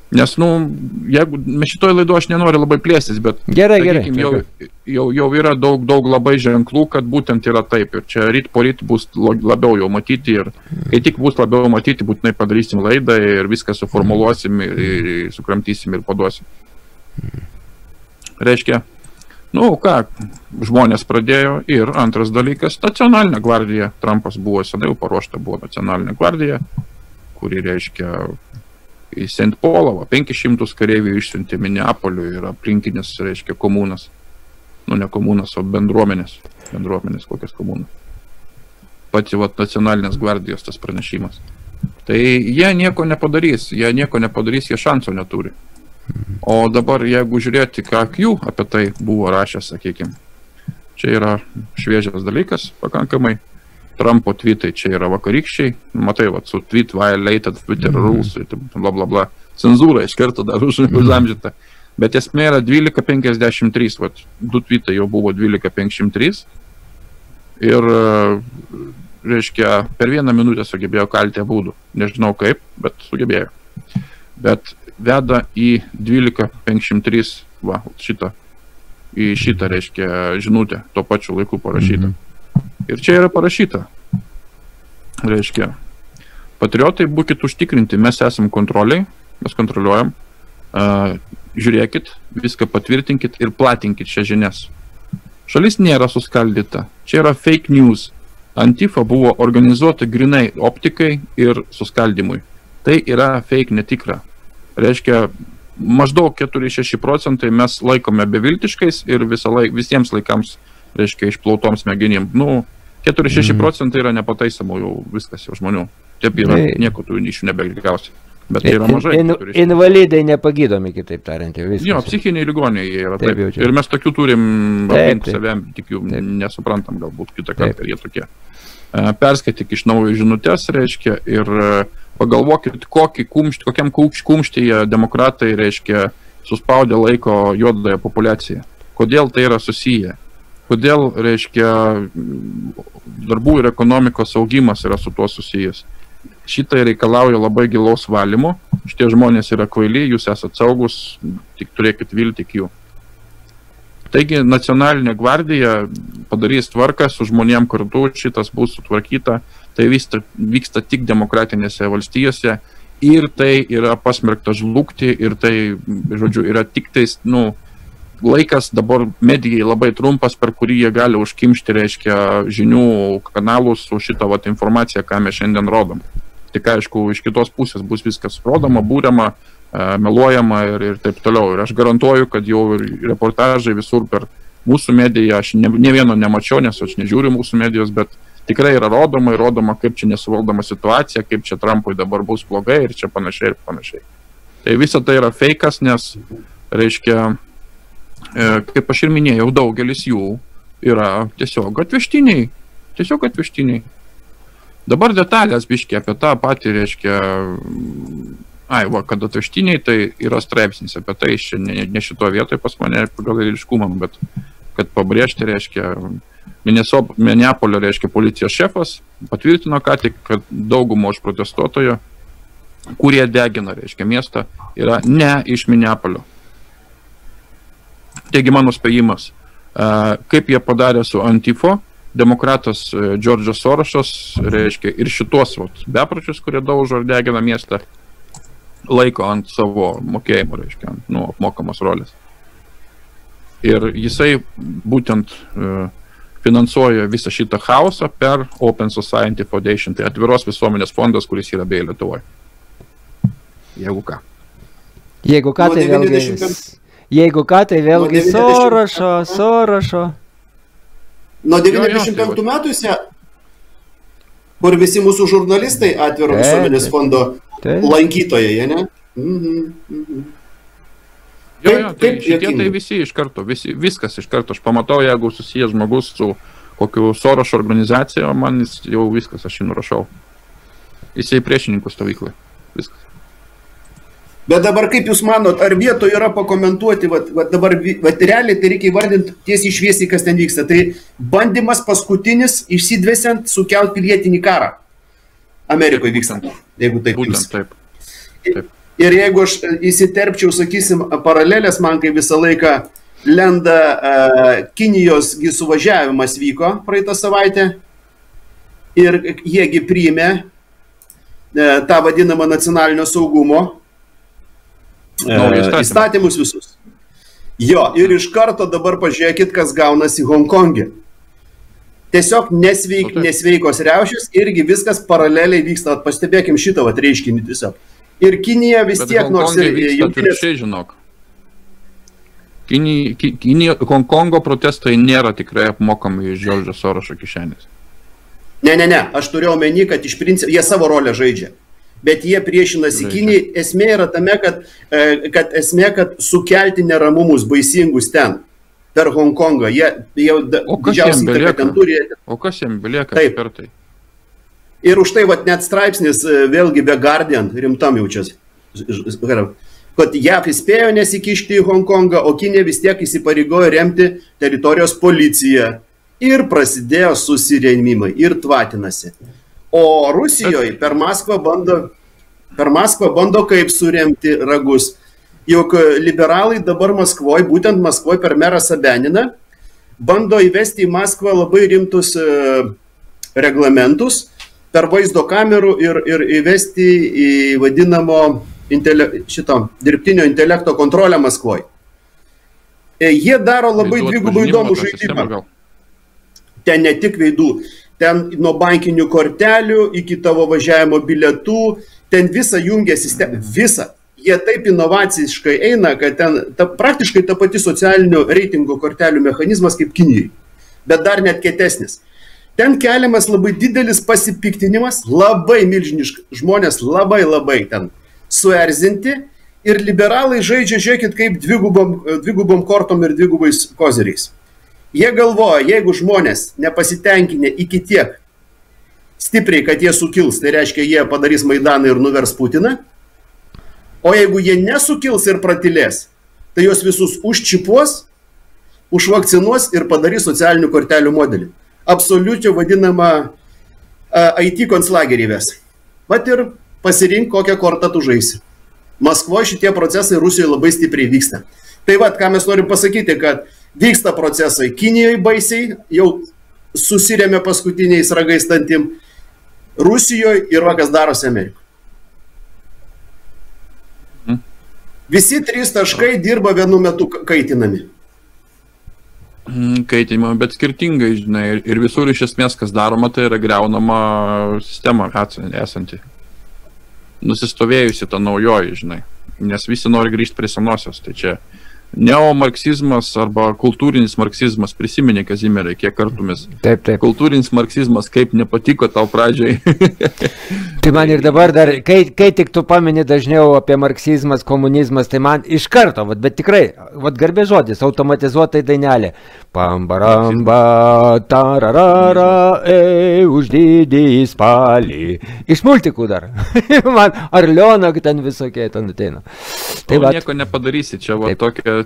Nes, jeigu mes šitoj laidu aš nenoriu labai plėstis, bet gerai. Jau yra daug labai ženklų, kad būtent yra taip. Ir čia ryt po ryt bus labiau jau matyti ir kai tik bus labiau matyti, būtinai padarysim laidą ir viską suformuluosim ir sukramtysim ir paduosim. Reiškia, žmonės pradėjo ir antras dalykas, nacionalinė gvardija. Trumpas buvo senai paruošta, buvo nacionalinė gvardija, kuri reiškia į St. Paulą, 500 kareivių išsiuntė Minneapoliui ir aplinkinės, reiškia, komunas. Ne komunas, o bendruomenės. Bendruomenės kokias komunas. Pati nacionalinės gvardijos tas pranešimas. Tai jie nieko nepadarys, jie šanso neturi. O dabar, jeigu žiūrėti, ką Q apie tai buvo rašęs, sakykime, čia yra šviežias dalykas pakankamai. Trumpo tweetai čia yra vakarykščiai, matai, su tweet violated Twitter rules, bla bla bla, cenzūra iš karto dar užamžyta. Bet esmė yra 12.53, du tweetai jau buvo 12.53 ir, reiškia, per 1 minutę sugebėjo kalti abudu. Nežinau kaip, bet sugebėjo. Bet veda į 12.53, į šitą, reiškia, žinutę, tuo pačiu laiku parašytą. Ir čia yra parašyta, reiškia, Patriotai, būkit užtikrinti, mes esam kontroliai, mes kontroliuojam, žiūrėkit, viską patvirtinkit ir platinkit šią žinias. Šalis nėra suskaldyta, čia yra fake news. Antifa buvo organizuota grinai optikai ir suskaldymui. Tai yra fake netikra. Reiškia, maždaug 4-6% mes laikome beviltiškais ir visiems laikams, reiškia, išplautoms smegenim. 4-6% yra nepataisama jau viskas jau žmonių. Taip yra, nieko tu iš jų nebegausi. Bet tai yra mažai. Invalidai nepagydomi, kitaip tariant. Jo, psichiniai ligoniai jie yra taip. Ir mes tokių turim aplink savėm, tik jų nesuprantam galbūt kitą kartą, jie tokie. Perskaityk iš naujo žinutės, reiškia, ir pagalvokit, kokiam kumštyje demokratai, reiškia, suspaudė laiko juodąją populiaciją. Kodėl tai yra susiję? Kodėl, reiškia, darbų ir ekonomikos augimas yra su tuo susijęs? Šitai reikalauja labai gilaus valymo. Šitie žmonės yra kvaili, jūs esate saugus, tik turėkit viltį jų. Taigi, Nacionalinė gvardija padarys tvarką su žmonėm kartu, šitas bus sutvarkyta. Tai vyksta tik demokratinėse valstijose ir tai yra pasmerkta žlugti ir tai, žodžiu, yra tik tais, laikas dabar medijai labai trumpas, per kurį jie gali užkimšti, reiškia, žinių kanalus su šitą informaciją, ką mes šiandien rodom. Tik aišku, iš kitos pusės bus viskas rodoma, būriama, meluojama ir taip toliau. Ir aš garantuoju, kad jau reportažai visur per mūsų mediją, aš ne vieno nemačiau, nes aš nežiūriu mūsų medijos, bet tikrai yra rodoma, kaip čia nesuvaldoma situacija, kaip čia Trumpui dabar bus blogai ir čia panašiai ir panašiai. Tai visa tai yra feikas, nes, reiškia, kaip aš ir minėjau, daugelis jų yra tiesiog atvežtiniai. Dabar detalės biškiai apie tą patį, reiškia, kad atvežtiniai, tai yra straipsnis apie tai, ne šito vietoje pas mane pagal eiliškumam, bet kad pabrėžti, reiškia, Minneapolio, reiškia, policijos šefas patvirtino ką tik, kad daugumo iš protestuotojų, kurie degina, reiškia, miestą, yra ne iš Minneapolio. Taigi mano spėjimas, kaip jie padarė su Antifo, demokratas Džordžas Sorošas, reiškia, ir šitos bepročius, kurie daužo ir degina miestą, laiko ant savo mokėjimo, reiškia, apmokamos rolės. Ir jisai būtent finansuoja visą šitą chaosą per Open Society Foundation, tai atviros visuomenės fondas, kuris yra beje Lietuvoje. Jeigu ką. Jeigu ką, tai vėlgi Sorošo. Nuo 95 metų jis, kur visi mūsų žurnalistai atviro visuomenės fondo lankytojai, ne? Tai šitie tai visi iš karto, viskas iš karto. Aš pamatau, jeigu susijęs žmogus su kokiu Sorošo organizacija, man jau viskas, aš jį nurašau. Jisai priešininkų stovyklai. Viskas. Bet dabar kaip jūs manot, ar vietoje yra pakomentuoti, dabar realiai tai reikia įvardinti tiesiai šviesiai, kas ten vyksta. Tai bandymas paskutinis išsidvesiant sukelt pilietinį karą Amerikoje vykstant, jeigu taip vyks. Taip. Ir jeigu aš įsiterpčiau, sakysim, paralelės, man kai visą laiką lenda Kinijos suvažiavimas vyko praeitą savaitę ir jiegi priėmė tą vadinamą nacionalinio saugumo įstatymus visus. Jo, ir iš karto dabar pažiūrėkit, kas gaunasi Honkongė. Tiesiog nesveikos riaušės, irgi viskas paraleliai vyksta. Pastebėkim šitą reiškinį tiesiog. Ir Kinija vis tiek, nors ir Honkongo protestai nėra tikrai apmokami iš Džordžo Sorošo kišenės. Ne, aš turiu omeny, kad iš principo jie savo rolę žaidžia. Bet jie priešinasi Kinijai. Esmė yra tame, kad sukelti neramumus baisingus ten, per Honkongą. Jie jau didžiausiai įtaką ten turi. O kas jiems belieka ekspertai? Ir už tai net straipsnis, vėlgi be Guardian, rimtam jaučias, kad JAV įspėjo nesikišti į Honkongą, o Kinija vis tiek įsipareigojo remti teritorijos policiją. Ir prasidėjo susirėmimai, ir tvatinasi. O Rusijoje per Maskvą bando kaip suremti ragus. Juk liberalai dabar Maskvoje, būtent Maskvoje per merą Sabeniną, bando įvesti į Maskvą labai rimtus reglamentus, per vaizdo kamerų ir įvesti į vadinamo dirbtinio intelekto kontrolę Maskvoje. Jie daro labai dvigubai įdomų žaidimą. Ten ne tik veidų, ten nuo bankinių kortelių iki tavo važiavimo bilietų, ten visą jungia sistemą, visą. Jie taip inovaciškai eina, kad ten praktiškai ta pati socialinio reitingo kortelių mechanizmas kaip Kinijai, bet dar net kietesnis. Ten keliamas labai didelis pasipiktinimas, labai milžiniškas, žmonės labai ten suerzinti ir liberalai žaidžia, žiūrėkit, kaip dvigubom kortom ir dvigubais kozeriais. Jie galvoja, jeigu žmonės nepasitenkinę iki tiek stipriai, kad jie sukils, tai reiškia, jie padarys Maidaną ir nuvers Putiną, o jeigu jie nesukils ir pratilės, tai juos visus užčipuos, užvakcinuos ir padarys socialinių kortelių modelį. Absoliučiai vadinama IT konclagerį ves. Vat ir pasirink, kokią kortą tu žaisi. Maskvoje šitie procesai Rusijoje labai stipriai vyksta. Tai vat, ką mes norim pasakyti, kad vyksta procesai Kinijoje baisiai, jau susirėmė paskutiniais ragais dantim, Rusijoje ir kas darosi Amerikoje. Visi 3 taškai dirba vienu metu kaitinami. Kaitinimą, bet skirtingai, žinai, ir visur iš esmės, kas daroma, tai yra griaunama sistema esanti. Nusistovėjusi ta naujoji, žinai, nes visi nori grįžti prie senosios, tai čia neomarksizmas arba kultūrinis marksizmas, prisiminė Kazimierai, kiek kartų mes. Taip. Kultūrinis marksizmas, kaip nepatiko tau pradžiai. Tai man ir dabar dar, kai tik tu pamini dažniau apie marksizmas, komunizmas, tai man iš karto, bet tikrai, garbė žodis, automatizuotai dainelė. Pambaramba, tararara, už didį spalį. Iš multikų dar. Man Arlioną ten visokie ten ateina. Tai nieko nepadarysi, čia tokia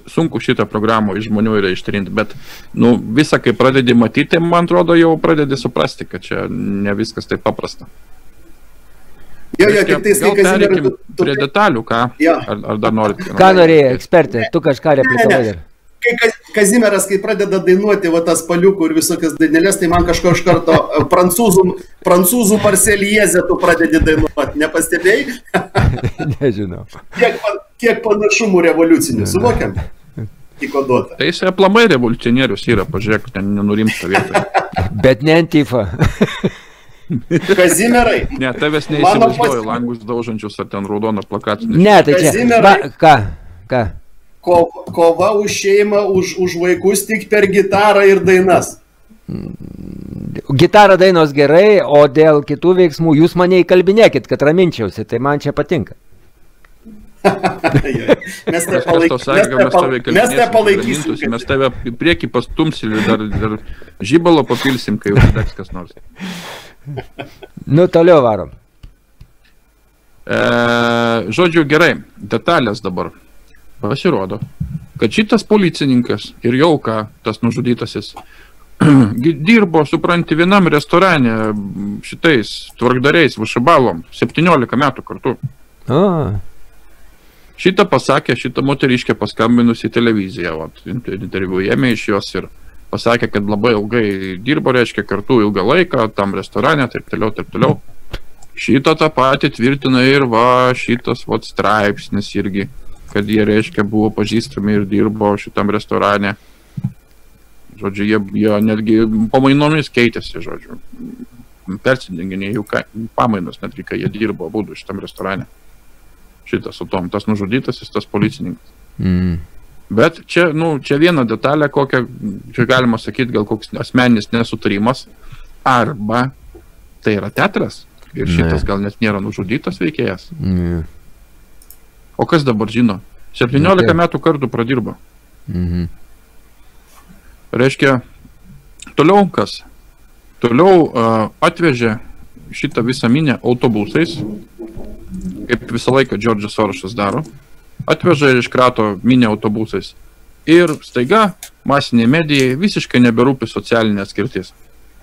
sunku šitą programą iš žmonių yra ištrinti, bet visą, kai pradedi matyti, man atrodo, jau pradedi suprasti, kad čia ne viskas taip paprasta. Tik tai pereikim prie detalių, ką? Ar dar norit? Ką norėjai, ekspertė? Tu kažką replikavai dar? Kai Kazimieras, kai pradeda dainuoti tas paliukų ir visokias dainelės, tai man kažko iš karto prancūzų Marseliezę tu pradedi dainuoti, nepastebėjai? Nežinau. Kiek panašumų revoliucinių, suvokiam? Įkoduota. Tai jis aplamai revoliucionierius yra, pažiūrėk, ten nenurimsta vietoje. Bet ne Antifa. Kazimierai. Ne, tavęs neįsivaizduoju langus daužančius ar ten raudoną plakatinį. Ne, tai čia. Ką? Kova už šeimą, už vaikus tik per gitarą ir dainas. Gitarą dainos gerai, o dėl kitų veiksmų jūs mane įkalbinėkit, kad raminčiausi, tai man čia patinka. Mes te palaikysim. Mes tave priekį pastumsim ir dar žybalo papilsim, kai jau degs kas nors. Toliau varom. Žodžiu, gerai, detalės dabar. Pasirodo, kad šitas policininkas ir jau tas nužudytasis dirbo, supranti, vienam restorane šitais tvarkdariais Vašabalom 17 metų kartu. Šitą pasakė, šitą moteriškę paskambinus į televiziją, interviu ėmė iš jos ir pasakė, kad labai ilgai dirbo, reiškia, kartu ilgą laiką tam restorane, taip toliau. Šitą tą patį tvirtina ir šitas straipsnis irgi, kad jie, reiškia, buvo pažįstami ir dirbo šitam restorane. Žodžiu, jie netgi pamainomis keitėsi, žodžiu. Persidenginė jų pamainos, netgi, kai jie dirbo abudu šitam restorane. Šitas su tom, tas nužudytasis, tas policininkas. Bet čia viena detalė, kokią, čia galima sakyti, gal koks asmeninis nesutarimas, arba tai yra teatras, ir šitas gal net nėra nužudytas veikėjas. O kas dabar žino? 17 metų kartų pradirbo. Reiškia, toliau kas? Toliau atvežė šitą visą minę autobusais, kaip visą laiką Džordžas Sorošas daro, atveža ir iškrato minę autobusais. Ir staiga masinė medijai visiškai neberūpi socialinė atskirtis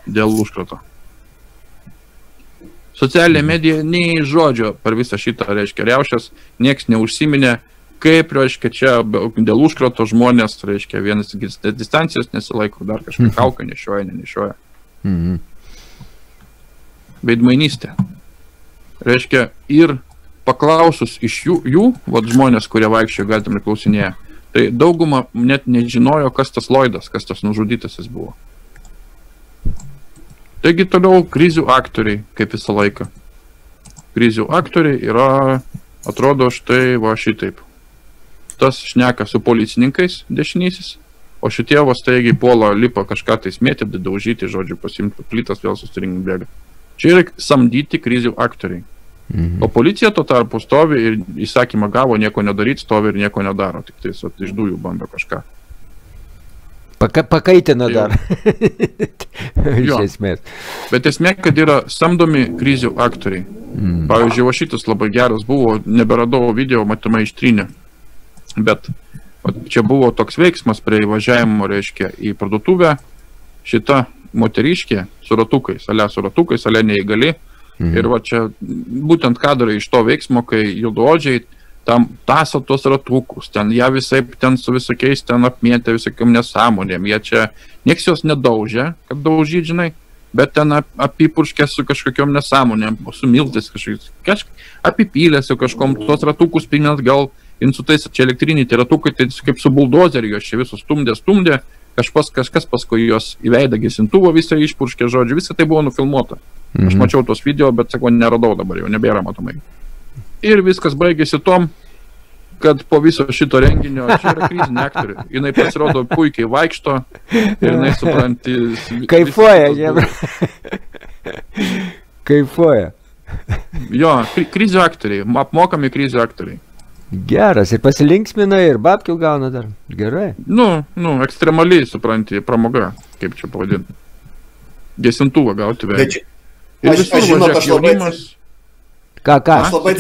dėl užkrato. Socialinė medija nei žodžio per visą šitą, reiškia, riaušės, nieks neužsiminė, kaip, reiškia, čia dėl užkrato žmonės, reiškia, vienas distancijos nesilaiko, dar kažką kauką nešioja, nenešioja. veidmainystė. Reiškia, ir paklausus iš jų vat žmonės, kurie vaikščiojo, galite ir klausinėja, tai dauguma net nežinojo, kas tas Lloydas, kas tas nužudytas jis buvo. Taigi toliau krizių aktoriai, kaip visą laiką. Krizių aktoriai yra, atrodo, štai va šitaip. Tas šneka su policininkais dešinysis, o šitie va staigiai puola, lipa kažką tai smėti, daužyti, žodžiu, pasimti plytas, vėl susirinkt bėga. Čia yra samdyti krizių aktoriai. O policija tuo tarpu stovi ir įsakymą gavo, nieko nedaryti, stovi ir nieko nedaro, tik tai iš dujų bando kažką. Pakaitina dar. Iš esmės. Bet esmė, kad yra samdomi krizių aktoriai. Pavyzdžiui, va šitas labai geras buvo, neberadau video, matomai ištrynė. Bet čia buvo toks veiksmas prie įvažiavimo, reiškia, į parduotuvę. Šita moteriškė su ratukais, ale neįgali. Ir va čia būtent kadrai iš to veiksmo, kai juodaodžiai tam taso tos ratukus, ten ją visai ten su visokiais ten apmėtė visokiam nesąmonėm. Jie čia, nieks jos nedaužė, kad daužyt, žinai, bet ten apipurškė su kažkokiom nesąmonėm, su miltais kažkokiais, apipylė su kažkom, tos ratukus pinant gal, su tais čia elektriniai, tie ratukai, tai kaip su buldozeriu, jos čia visus stumdė, kažkas paskui jos įveidą gesintuvo, visą išpurškė, žodžiu, visą tai buvo nufilmuota. Aš mačiau tos video, bet sakau, neradau dabar, jau nebėra matomai. Ir viskas baigėsi tom, kad po viso šito renginio, čia yra krizinė aktorė, jinai pasirodo puikiai vaikšto ir jinai supranti... Kaifuoja, žemė. Kaifuoja. Jo, krizių aktoriai, apmokami krizių aktoriai. Geras, ir pasilinksmina, ir babkių gauna dar. Gerai. Ekstremaliai, supranti, pramoga, kaip čia pavadinti. Gesintuvą gauti vėliau. Aš labai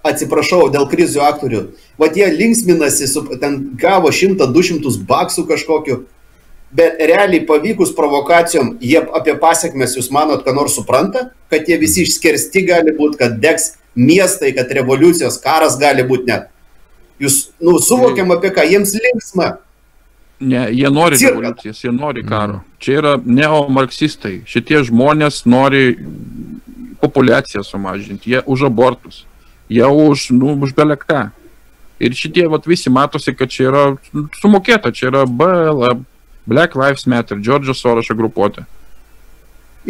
atsiprašau dėl krizių aktorių. Vat jie linksminasi, ten gavo 100-200 baksų kažkokiu, bet realiai pavykus provokacijom, jie apie pasiekmes, jūs manot, ką nors supranta, kad jie visi išskersti gali būti, kad degs miestai, kad revoliucijos, karas gali būti net. Jūs, suvokiam apie ką, jiems linksma. Ne, jie nori revoliucijos, jie nori karo. Čia yra neomarksistai. Šitie žmonės nori populiaciją sumažinti. Jie už abortus. Jie už beleką. Ir šitie visi matosi, kad čia yra sumokėta. Čia yra BLM, Black Lives Matter, Džordžo Sorošo grupuotė.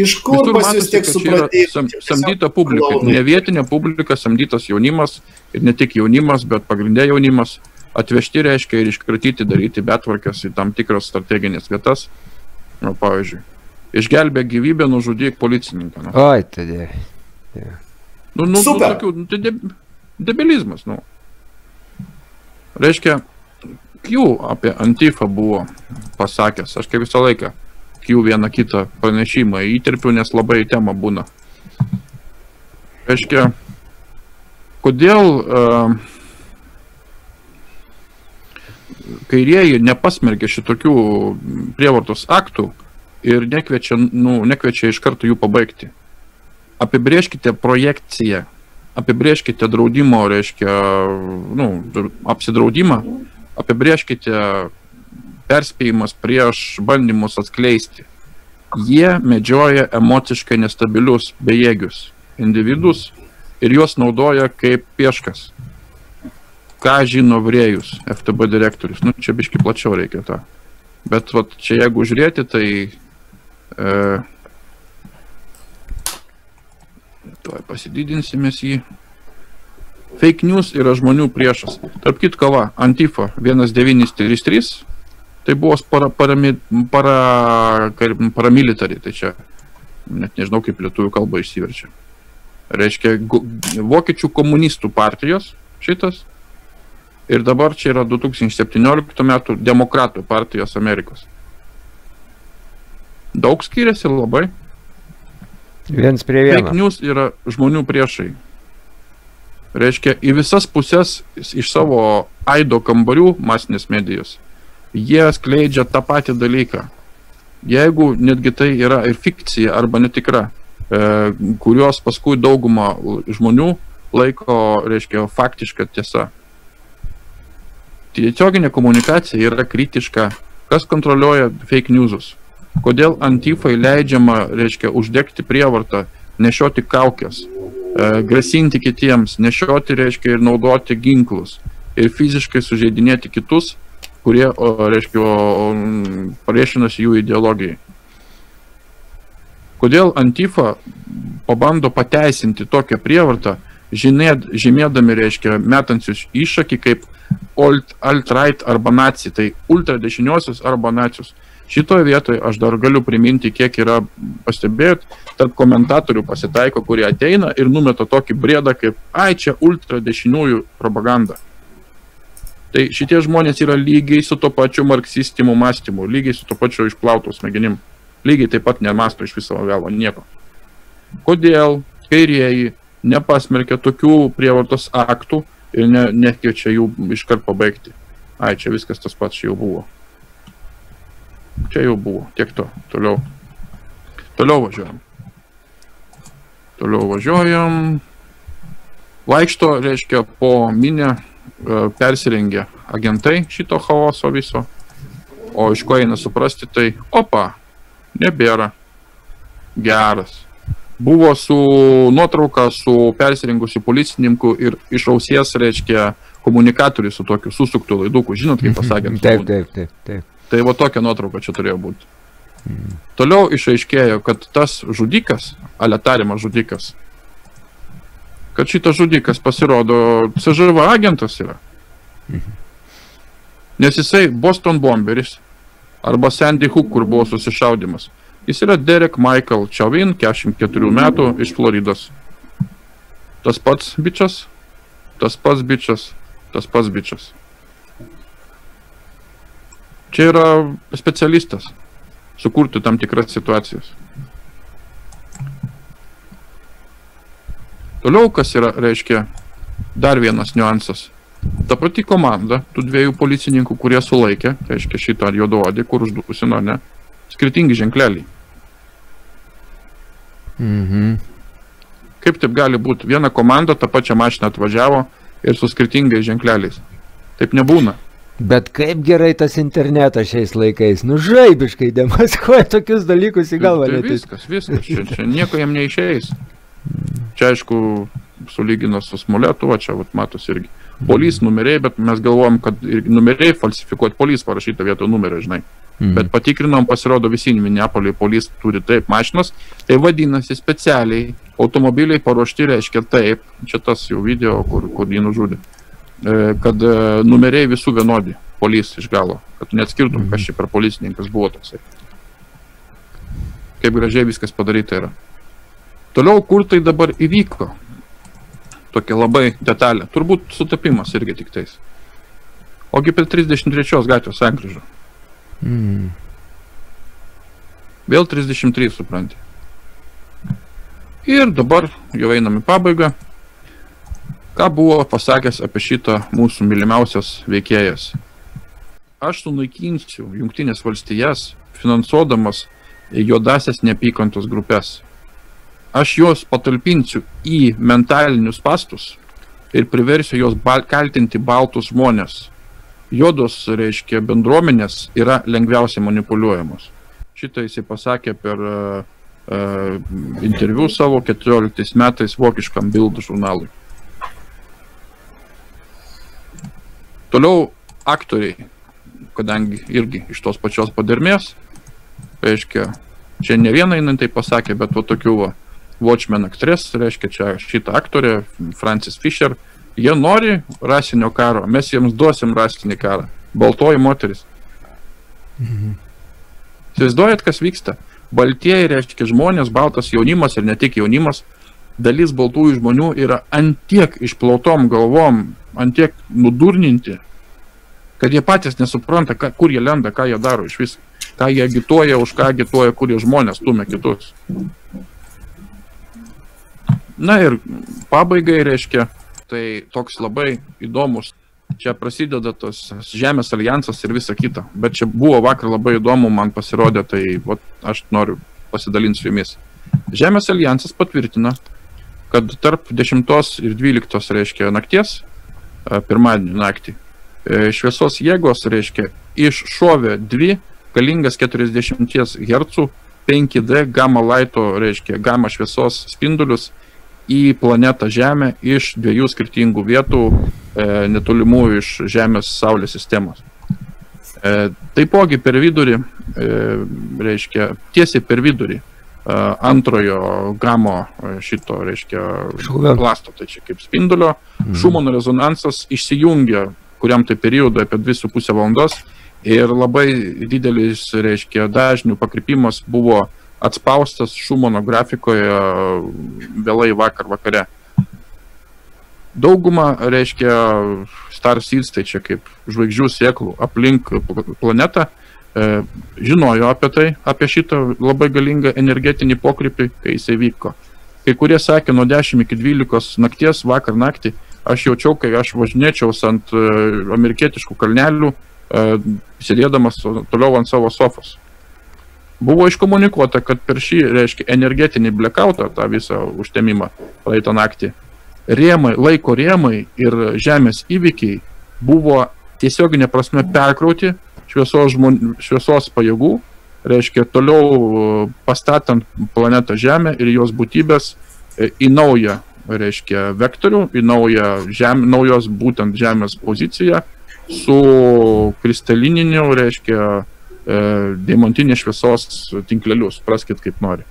Iš kur pas jūs tiek supratyti? Samdyta publika. Ne vietinė publika, samdytas jaunimas. Ir ne tik jaunimas, bet pagrindė jaunimas. Atvežti reiškia ir iškratyti, daryti betvarkas į tam tikras strateginės vietas. Pavyzdžiui, išgelbė gyvybę, nužudyk policininką. Oi, tada. Super. Debilizmas, Reiškia, Q apie Antifą buvo pasakęs. Aš kaip visą laiką Q vieną kitą pranešimą įterpiu, nes labai tema būna. Reiškia, kodėl... kairieji nepasmerkė šitokių prievartos aktų ir nekviečia iš karto jų pabaigti. Apibrėžkite projekciją, apibrėžkite draudimo, reiškia, apsidraudimą, apibrėžkite perspėjimas prieš bandymus atskleisti. Jie medžioja emociškai nestabilius, bejėgius individus ir juos naudoja kaip pieškas. Ką žino Vrėjus, FTB direktorius. Čia biški plačiau reikia tą. Bet čia jeigu žiūrėti, tai tuoj pasididinsimės jį. Fake news yra žmonių priešas. Tarp kitko, Antifa 1933, tai buvo paramilitary, tai čia net nežinau, kaip lietuvių kalba išsiverčia. Reiškia, vokiečių komunistų partijos šitas. Ir dabar čia yra 2017 metų demokratų partijos Amerikos. Daug skiriasi labai. Viens prie vieno. Fake news yra žmonių priešai. Reiškia, į visas pusės iš savo aido kambarių masinės medijos jie skleidžia tą patį dalyką. Jeigu netgi tai yra ir fikcija arba netikra, kurios paskui dauguma žmonių laiko, reiškia, faktiška tiesa. Tiesioginė komunikacija yra kritiška. Kas kontroliuoja fake newsus? Kodėl Antifai leidžiama, reiškia, uždegti prievartą, nešioti kaukės, grasinti kitiems, nešioti, reiškia, ir naudoti ginklus ir fiziškai sužeidinėti kitus, kurie, reiškia, priešinasi jų ideologijai. Kodėl Antifa pabando pateisinti tokią prievartą, žymėdami, reiškia, metančius iššakį kaip alt-right arba naci, tai ultradešiniosios arba nacius. Šitoje vietoje aš dar galiu priminti, kiek yra, pastebėjot, tarp komentatorių pasitaiko, kurie ateina ir numeta tokį briedą kaip, ai, čia ultradešiniųjų propaganda. Tai šitie žmonės yra lygiai su to pačiu marksistiniu mąstymu, lygiai su to pačiu išplautų smegenim, lygiai taip pat nemasto iš viso galo nieko. Kodėl kairieji nepasmerkia tokių prievartos aktų ir nekviečia jų iškart pabaigti? Ai, čia viskas tas pats, čia jau buvo. Čia jau buvo, tiek to, toliau. Toliau važiuojam. Vaikšto, reiškia, po minę persirengė agentai šito chaoso viso, o iš ko eina suprasti, tai opa, nebėra. Geras. Buvo su nuotrauka su persirengusiu policininku ir iš ausies, reiškia, komunikatoriui su tokiu susuktu laiduku. Žinot, kaip pasakėm? Taip. Tai va tokia nuotrauka čia turėjo būti. Toliau išaiškėjo, kad tas žudikas, tariamas žudikas, kad šitas žudikas pasirodo CŽV agentas yra. Nes jisai Boston bomberis arba Sandy Hook, kur buvo susišaudimas. Jis yra Derek Michael Chauvin, 44 metų, iš Floridos. Tas pats bičas. Čia yra specialistas sukurti tam tikras situacijas. Toliau, kas yra, reiškia, dar vienas niuansas. Ta pati komanda, tų dviejų policininkų, kurie sulaikė, reiškia šitą juodaodį, kur uždusino, ne, skirtingi ženkleliai. Kaip taip gali būti? Viena komanda tą pačią mašiną atvažiavo ir su skirtingais ženkleliais. Taip nebūna. Bet kaip gerai tas internetas šiais laikais, žaibiškai demaskuoja tokius dalykus į galvą. Tai viskas, čia nieko jam neišeis. Čia aišku, sulyginas su Smoletu, čia matos irgi. Polis numeriai, bet mes galvojam, kad numeriai falsifikuoti, polis parašyta vietoj numerio, žinai. Bet patikrinom, pasirodo visi Minneapoliai polis turi taip mašinas, tai vadinasi specialiai automobiliai paruošti, reiškia taip, čia tas jau video, kur jį nužudė. Kad numeriai visų vienodi, polis iš galo, kad neatskirtum, kas čia per policininkas buvo toksai. Kaip gražiai viskas padaryta yra. Toliau, kur tai dabar įvyko? Tokia labai detalė. Turbūt sutapimas irgi tik tais. Ogi per 33 gatvės sankryžą. Vėl 33, supranti. Ir dabar jau einam į pabaigą. Ką buvo pasakęs apie šitą mūsų mylimiausias veikėjas? Aš sunaikinsiu Jungtinės valstijas, finansuodamas juodasias neapykantos grupės. Aš juos patalpinsiu į mentalinius spastus ir priversiu juos kaltinti baltus žmonės. Juodos, reiškia, bendruomenės yra lengviausiai manipuliuojamos. Šitą jisai pasakė per interviu savo 14 metais vokiškam Bild žurnalui. Toliau aktoriai, kadangi irgi iš tos pačios padermės, reiškia, čia ne vieną jinai tai pasakė, bet va tokių Watchmen aktres, reiškia, čia šitą aktorę, Francis Fisher, jie nori rasinio karo, mes jiems duosim rasinį karą. Baltoji moteris. Įsivaizduojat, kas vyksta? Baltieji, reiškia, žmonės, baltas jaunimas ir ne tik jaunimas, dalis baltųjų žmonių yra antiek išplautom galvom, antiek nudurninti, kad jie patys nesupranta, kur jie lenda, ką jie daro iš vis, ką jie agituoja, už ką agituoja, kur jie žmonės stumia kitus. Na ir pabaigai, reiškia, tai toks labai įdomus, čia prasideda tas Žemės alijansas ir visa kita, bet čia buvo vakar labai įdomu, man pasirodė, tai aš noriu pasidalinti su jumis. Žemės alijansas patvirtina, kad tarp 10 ir 12, reiškia, nakties, pirmadienį naktį, šviesos jėgos, reiškia, iššovė 2 galingas 40 Hz 5D gamma laito, reiškia gamma šviesos spindulius į planetą Žemę iš 2 skirtingų vietų netolimų iš Žemės Saulės sistemos. Taipogi per vidurį, reiškia, tiesiai per vidurį antrojo gamo šito, reiškia, plasto, tai čia kaip spindulio, Šumano rezonansas išsijungia kuriam tai periodui apie 2,5 valandos ir labai didelis, reiškia, dažnių pakrypimas buvo atspaustas Šumano grafikoje vėlai vakare. Dauguma, reiškia, star seeds, tai čia kaip žvaigždžių sėklų aplink planetą, žinojo apie tai, apie šitą labai galingą energetinį pokrypį, kai jisai vyko. Kai kurie sakė, nuo 10 iki 12 nakties, vakar naktį, aš jaučiau, kai aš važinėčiaus ant amerikietiškų kalnelių, sėdėdamas toliau ant savo sofos. Buvo iškomunikuota, kad per šį, reiškia, energetinį blackoutą, tą visą užtemimą praeitą naktį, laiko rėmai ir Žemės įvykiai buvo tiesioginė prasme perkrauti šviesos pajėgų, reiškia, toliau pastatant planetą Žemę ir jos būtybės į naują, reiškia, vektorių, į naujos būtent Žemės poziciją su kristalininiu, reiškia, deimantinės šviesos tinklelius, praskit kaip nori.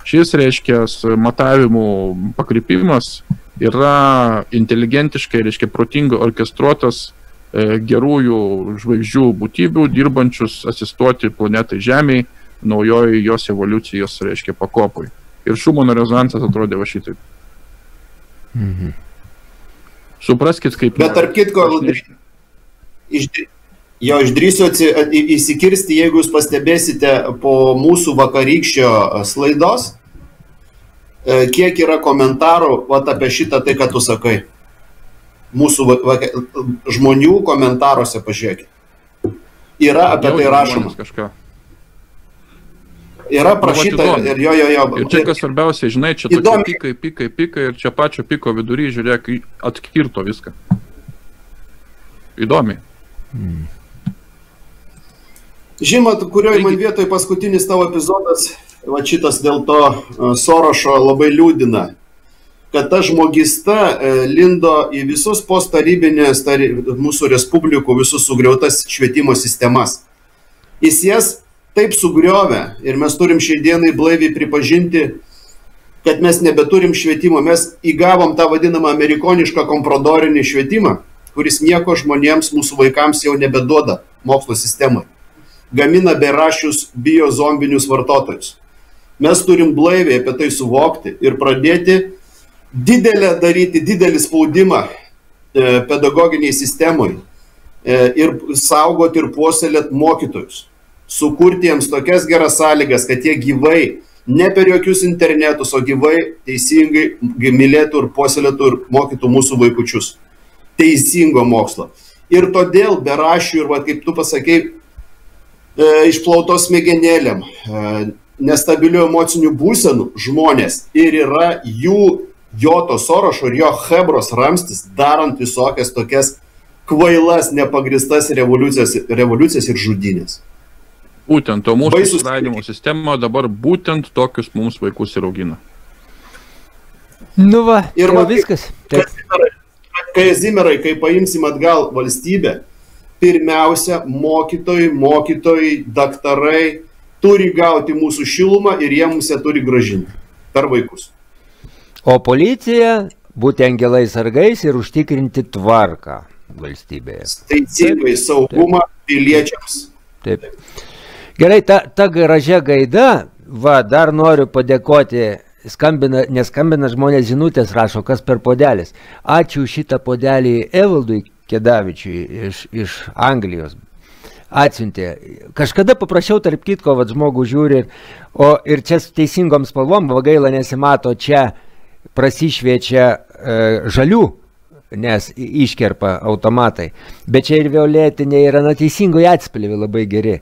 Šis, reiškia, matavimų pakrypimas yra inteligentiškai, reiškia, protingai orkestruotas gerųjų žvaigždžių būtybių, dirbančius asistuoti planetai Žemei, naujoji jos evoliucijos, reiškia, pakopui. Ir Šumano rezonansas atrodė va šitaip. Supraskit, kaip... Bet tarp kitko, išdrįsiu įsikirsti, jeigu jūs pastebėsite po mūsų vakarykščio slaidos, kiek yra komentarų apie šitą tai, ką tu sakai. Mūsų žmonių komentaruose pažiūrėkit. Yra apie tai rašoma. Yra prašyta ir jo. Ir čia kas svarbiausia, žinai, čia tokie pikai ir čia pačio piko vidury, žiūrėk, atkirto viską. Įdomiai. Žinot, kurioj man vietoj paskutinis tavo epizodas, va šitas dėl to Sorošo labai liūdina, kad ta žmogista lindo į visus posttarybinės mūsų respublikų, visus sugriautas švietimo sistemas. Jis jas taip sugriovė ir mes turim šiai dienai blaiviai pripažinti, kad mes nebeturim švietimo. Mes įgavom tą vadinamą amerikonišką komprodorinį švietimą, kuris nieko žmonėms, mūsų vaikams jau nebeduoda mokslo sistemai. Gamina berašius biozombinius vartotojus. Mes turim blaiviai apie tai suvokti ir pradėti daryti didelį spaudimą pedagoginiai sistemai ir saugoti ir puoselėti mokytojus. Sukurti jiems tokias geras sąlygas, kad jie gyvai, ne per jokius internetus, o gyvai teisingai mylėtų ir puoselėtų ir mokytų mūsų vaikučius. Teisingo mokslo. Ir todėl berašių ir, kaip tu pasakei, išplautos smegenėlėm, nestabilių emocinių būsenų žmonės ir yra Joto Sorošo ir jo Hebros ramstis, darant visokias tokias kvailas, nepagristas revoliucijas ir žudynės. Būtent, o mūsų išsilavinimo sistema dabar būtent tokius mums vaikus ir augina. Nu va, ir viskas. Kazimierai, kai paimsim atgal valstybę, pirmiausia, mokytojai, daktarai turi gauti mūsų šilumą ir jie mums ją turi grąžinti per vaikus. O policija būti angelai sargais ir užtikrinti tvarką valstybėje. Teisingai, saugumą piliečiams. Taip. Gerai, ta gražia gaida, dar noriu padėkoti, neskambina žmonės žinutės, rašo, kas per podelis. Ačiū šitą podelį Evaldui Kedavičiui iš Anglijos. Atsiuntė. Kažkada paprašiau, tarp kitko, žmogų žiūri, ir čia su teisingom spalvom, gaila nesimato, čia prasišviečia žalių, nes iškerpa automatai. Bet čia ir violetiniai yra teisingoje atspalviai labai geri.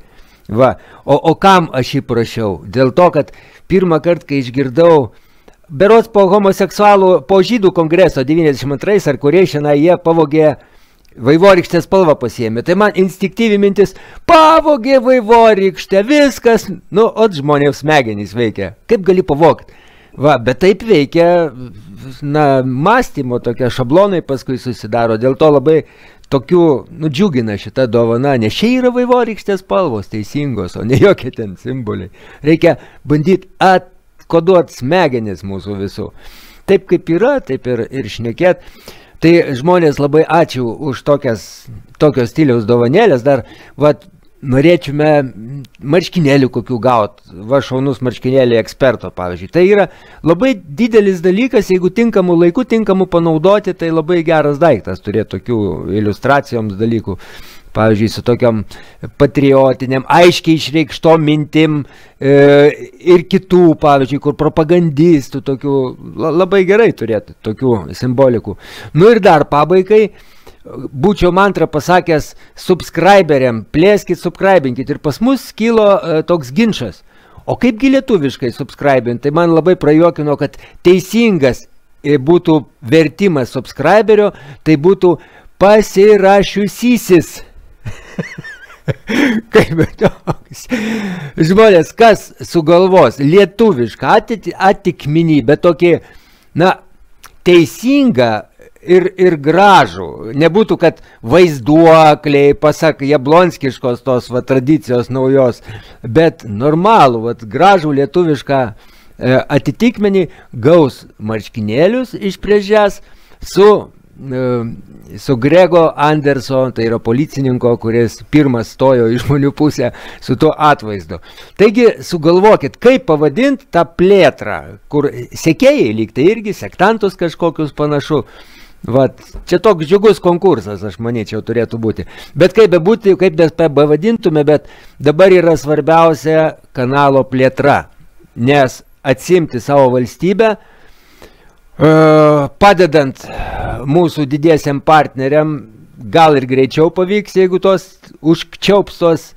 O kam aš jį prašiau? Dėl to, kad pirmą kartą, kai išgirdau, berods po homoseksualų, po žydų kongreso 92 ar kurie šiandien jie pavogė vaivorykštės spalvą pasiėmė. Tai man instinktyvi mintis, pavogė vaivorykštę, viskas, žmonės smegenys veikia. Kaip gali pavogti? Va, bet taip veikia, mąstymo tokie šablonai paskui susidaro, dėl to labai tokių, džiugina šita dovana, nes čia yra vaivorykštės spalvos teisingos, o ne jokie ten simboliai. Reikia bandyti atkoduoti smegenis mūsų visų. Taip kaip yra, taip ir šnekėt. Tai žmonės labai ačiū už tokios stiliaus dovanėlės. Dar, norėčiame marškinėlių kokių gauti. Šaunus marškinėliai eksperto, pavyzdžiui. Tai yra labai didelis dalykas, jeigu tinkamų laikų, tinkamų panaudoti, tai labai geras daiktas turėti tokių iliustracijoms dalykų. Pavyzdžiui, su tokiam patriotiniam, aiškiai išreikštom mintim ir kitų, pavyzdžiui, kur propagandistų tokių, labai gerai turėti tokių simbolikų. Ir dar pabaigai, būčiau mantrą pasakęs subscriberiam, plėskit, subscribinkit. Ir pas mus kilo toks ginčas. O kaipgi lietuviškai subscribint? Tai man labai prajuokino, kad teisingas būtų vertimas subscriberio, tai būtų pasirašiusysis. Kaip toks. Žmonės, kas sugalvos lietuvišką atitikmenį, bet tokį, teisingą ir gražų. Nebūtų, kad vaizduokliai, pasak jablonskiškos tos tradicijos naujos, bet normalų, gražų lietuvišką atitikmenį gaus marškinėlius išprėžęs su Grego Anderson, tai yra policininko, kuris pirmas stojo į žmonių pusę su tuo atvaizdu. Taigi sugalvokit, kaip pavadinti tą plėtrą, kur sekėjai lyg tai irgi, sektantus kažkokius panašu. Čia toks džiugus konkursas, aš manyčiau, turėtų būti. Bet kaip bebūti, kaip bevadintume, bet dabar yra svarbiausia kanalo plėtra, nes atsimti savo valstybę, padedant mūsų didiesiam partneriam, gal ir greičiau pavyks, jeigu tos užkčiaups tos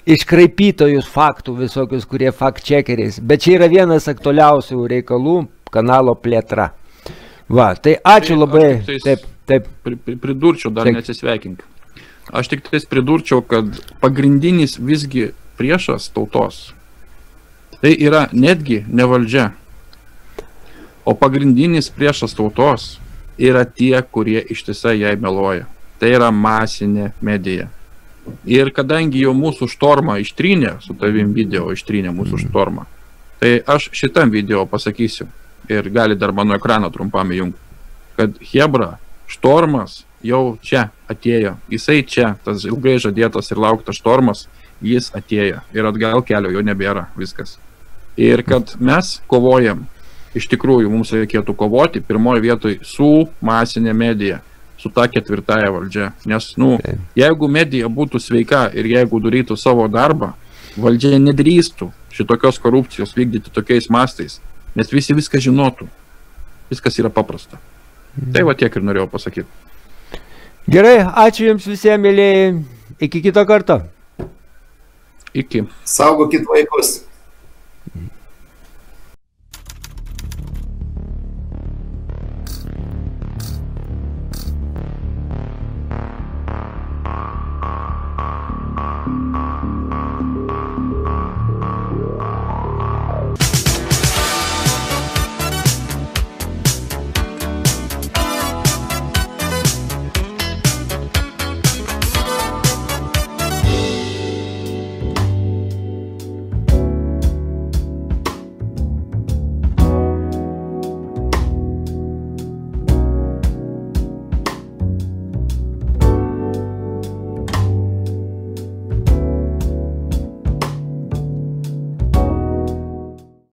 iškraipytojus faktų visokius, kurie fact-checkeriais. Bet čia yra vienas aktualiausių reikalų – kanalo plėtra. Tai ačiū labai. Taip. Pridurčiau, dar nesisveikink. Aš tik pridurčiau, kad pagrindinis visgi priešas tautos tai yra netgi ne valdžia. O pagrindinis priešas tautos yra tie, kurie ištisai jai meluoja. Tai yra masinė medija. Ir kadangi jau mūsų štormą ištrynė, su tavim video ištrynė mūsų štormą, tai aš šitam video pasakysiu, ir gali dar mano ekraną trumpam įjungti, kad Hebra štormas jau čia atėjo. Jisai čia, tas ilgai žadėtas ir lauktas štormas, jis atėjo. Ir atgal kelio jau nebėra viskas. Ir kad mes kovojam, iš tikrųjų mums reikėtų kovoti pirmoje vietoje su masinė medija, su ta ketvirtąja valdžia. Nes, jeigu medija būtų sveika ir jeigu darytų savo darbą, valdžia nedrįstų šitokios korupcijos vykdyti tokiais mastais, nes visi viską žinotų. Viskas yra paprasta. Tai tiek ir norėjau pasakyti. Gerai, ačiū Jums visiems, mėlėjai. Iki kito karto. Iki. Saugokit vaikus.